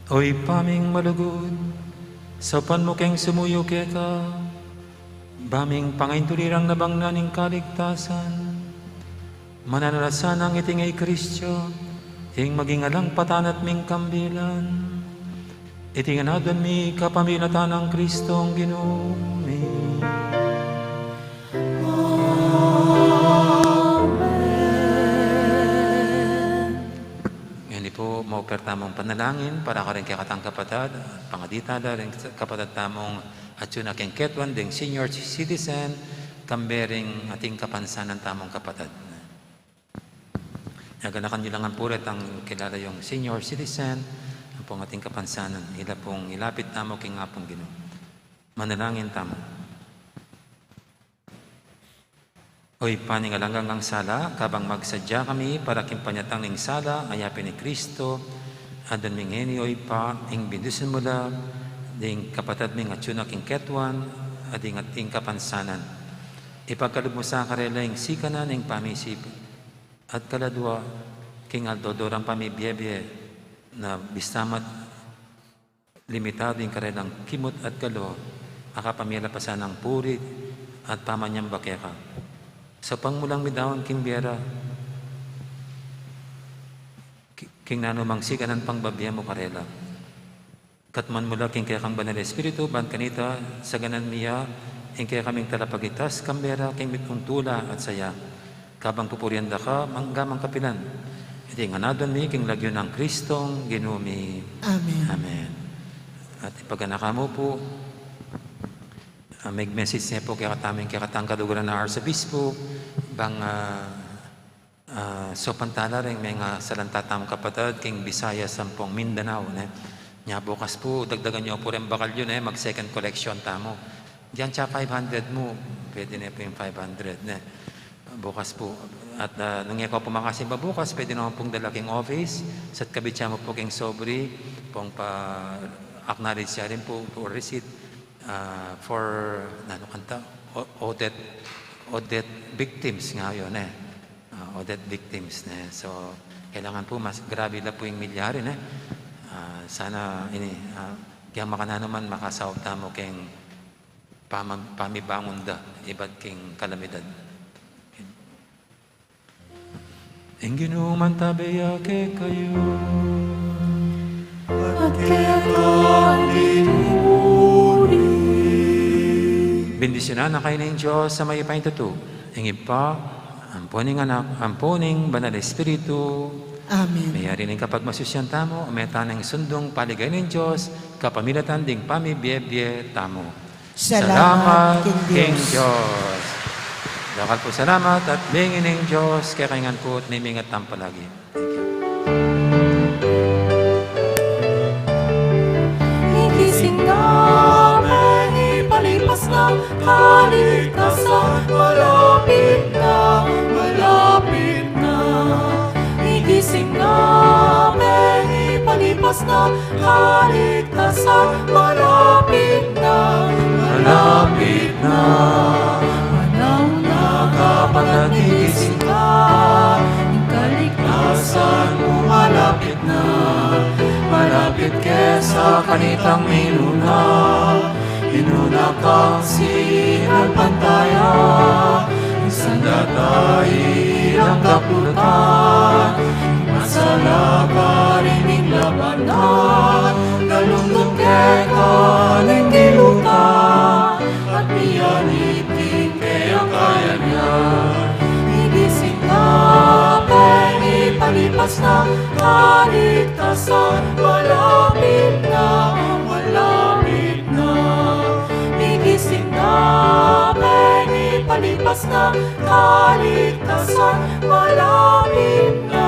Oy paming malugod, sa panmukeng sumuyo keka, baming pangaintulirang nabang naning kaligtasan, mananalasan ang itingay Kristo, ing maging alang patanat ming kambilan, itinganadon mi kapamilatan ng Kristong Ginumi. Po, mauperta mong panalangin para ka rin kaya katang kapatad, pangadita da rin kapatad tamong at yun aking ketwan, ding senior citizen, kambering ating kapansanan tamong kapatad. Naganakan nyo lang ang puret ang kilala yung senior citizen, ang pong ating kapansanan, ila pong ilapit tamo king nga pong Ginoo. Manalangin tamo. Oy paningalanggang ang sala, kabang magsadya kami para kimpanyatang ning sala, ayapin ni Kristo, adon ming heni oy pa, ing bindusin mo la, ding kapatad ming atsyon aking ketwan, ading ating kapansanan. Ipagkalog mo sa karela ing sikanan ing pamisip, at kaladwa, king aldodorang pamibiyebye, na bistamat, limitado yung karelang kimot at kalo, akapamila pa sa ng purit, at pamanyang bakeka. Sa pangmulang midawan king biera, king nanumang sikanan pang babya mo karela. Katman mula king kaya kang banal Espiritu, ban kanita, sa ganan niya, ing kaya kaming talapagitas, kambera, king mitong tula at saya. Kabang pupurianda ka, manggamang kapilan. Iti nga nadon mi, king lagyo ng Kristong Ginumi. Amen. Amen. At ipaganaka mo po, may message niya po kaya katang kaduguran na Arsobispo bang so pantala rin may nga salantatam kapatid king Bisaya sampong Mindanao nya bukas po dagdagan niyo po rin bakal yun mag second collection tamo diyan siya 500 mo pwede na po yung 500 bukas po at nung ikaw po makasimba bukas pwede naman pong dalaking office sa kabitsya mo po king sobri pong pa acknowledge siya rin po for receipt for Odette victims ngayon Odette victims so kailangan po mas grabe na po yung milyari sana ini kaya makana naman makasawag tamo keng pamibangon da iba't king kalamidad ang Ginoo man tabeya ke kayo at kaya bendisyonan na kayo ng Diyos sa may ipaintuto. Ang ipa, amponing anak, amponing banal Espiritu. Amen. Mayari ng kapag masusyan tamo, umeta ng sundong paligay ng Diyos, kapamilatan ding pamibiyebye tamo. Salamat, King King Diyos. Diyos. Dakal po salamat at bingin ng Diyos, kaya kaingan ko at nimingat ang palagi. Thank you. Igising namin, ipalipas na kaligtasan, malapit na, malapit na. Igising namin, ipalipas na kaligtasan, malapit na, malapit na. Manaw na kapag nagigising ka, ang kaligtasan mo malapit na. Malapit ka sa kanitang inuna, inuna kang sinalpantaya. Isang datay ang kapulutan, masalaga rin ang labanan. Galunggot ka kaling gilutan, at miyanitin kaya kaya niya. Igising natin, ipalipas na kaligtasan, malapit na, malapit na. Igising natin, ipalipas na kaligtasan, malapit na,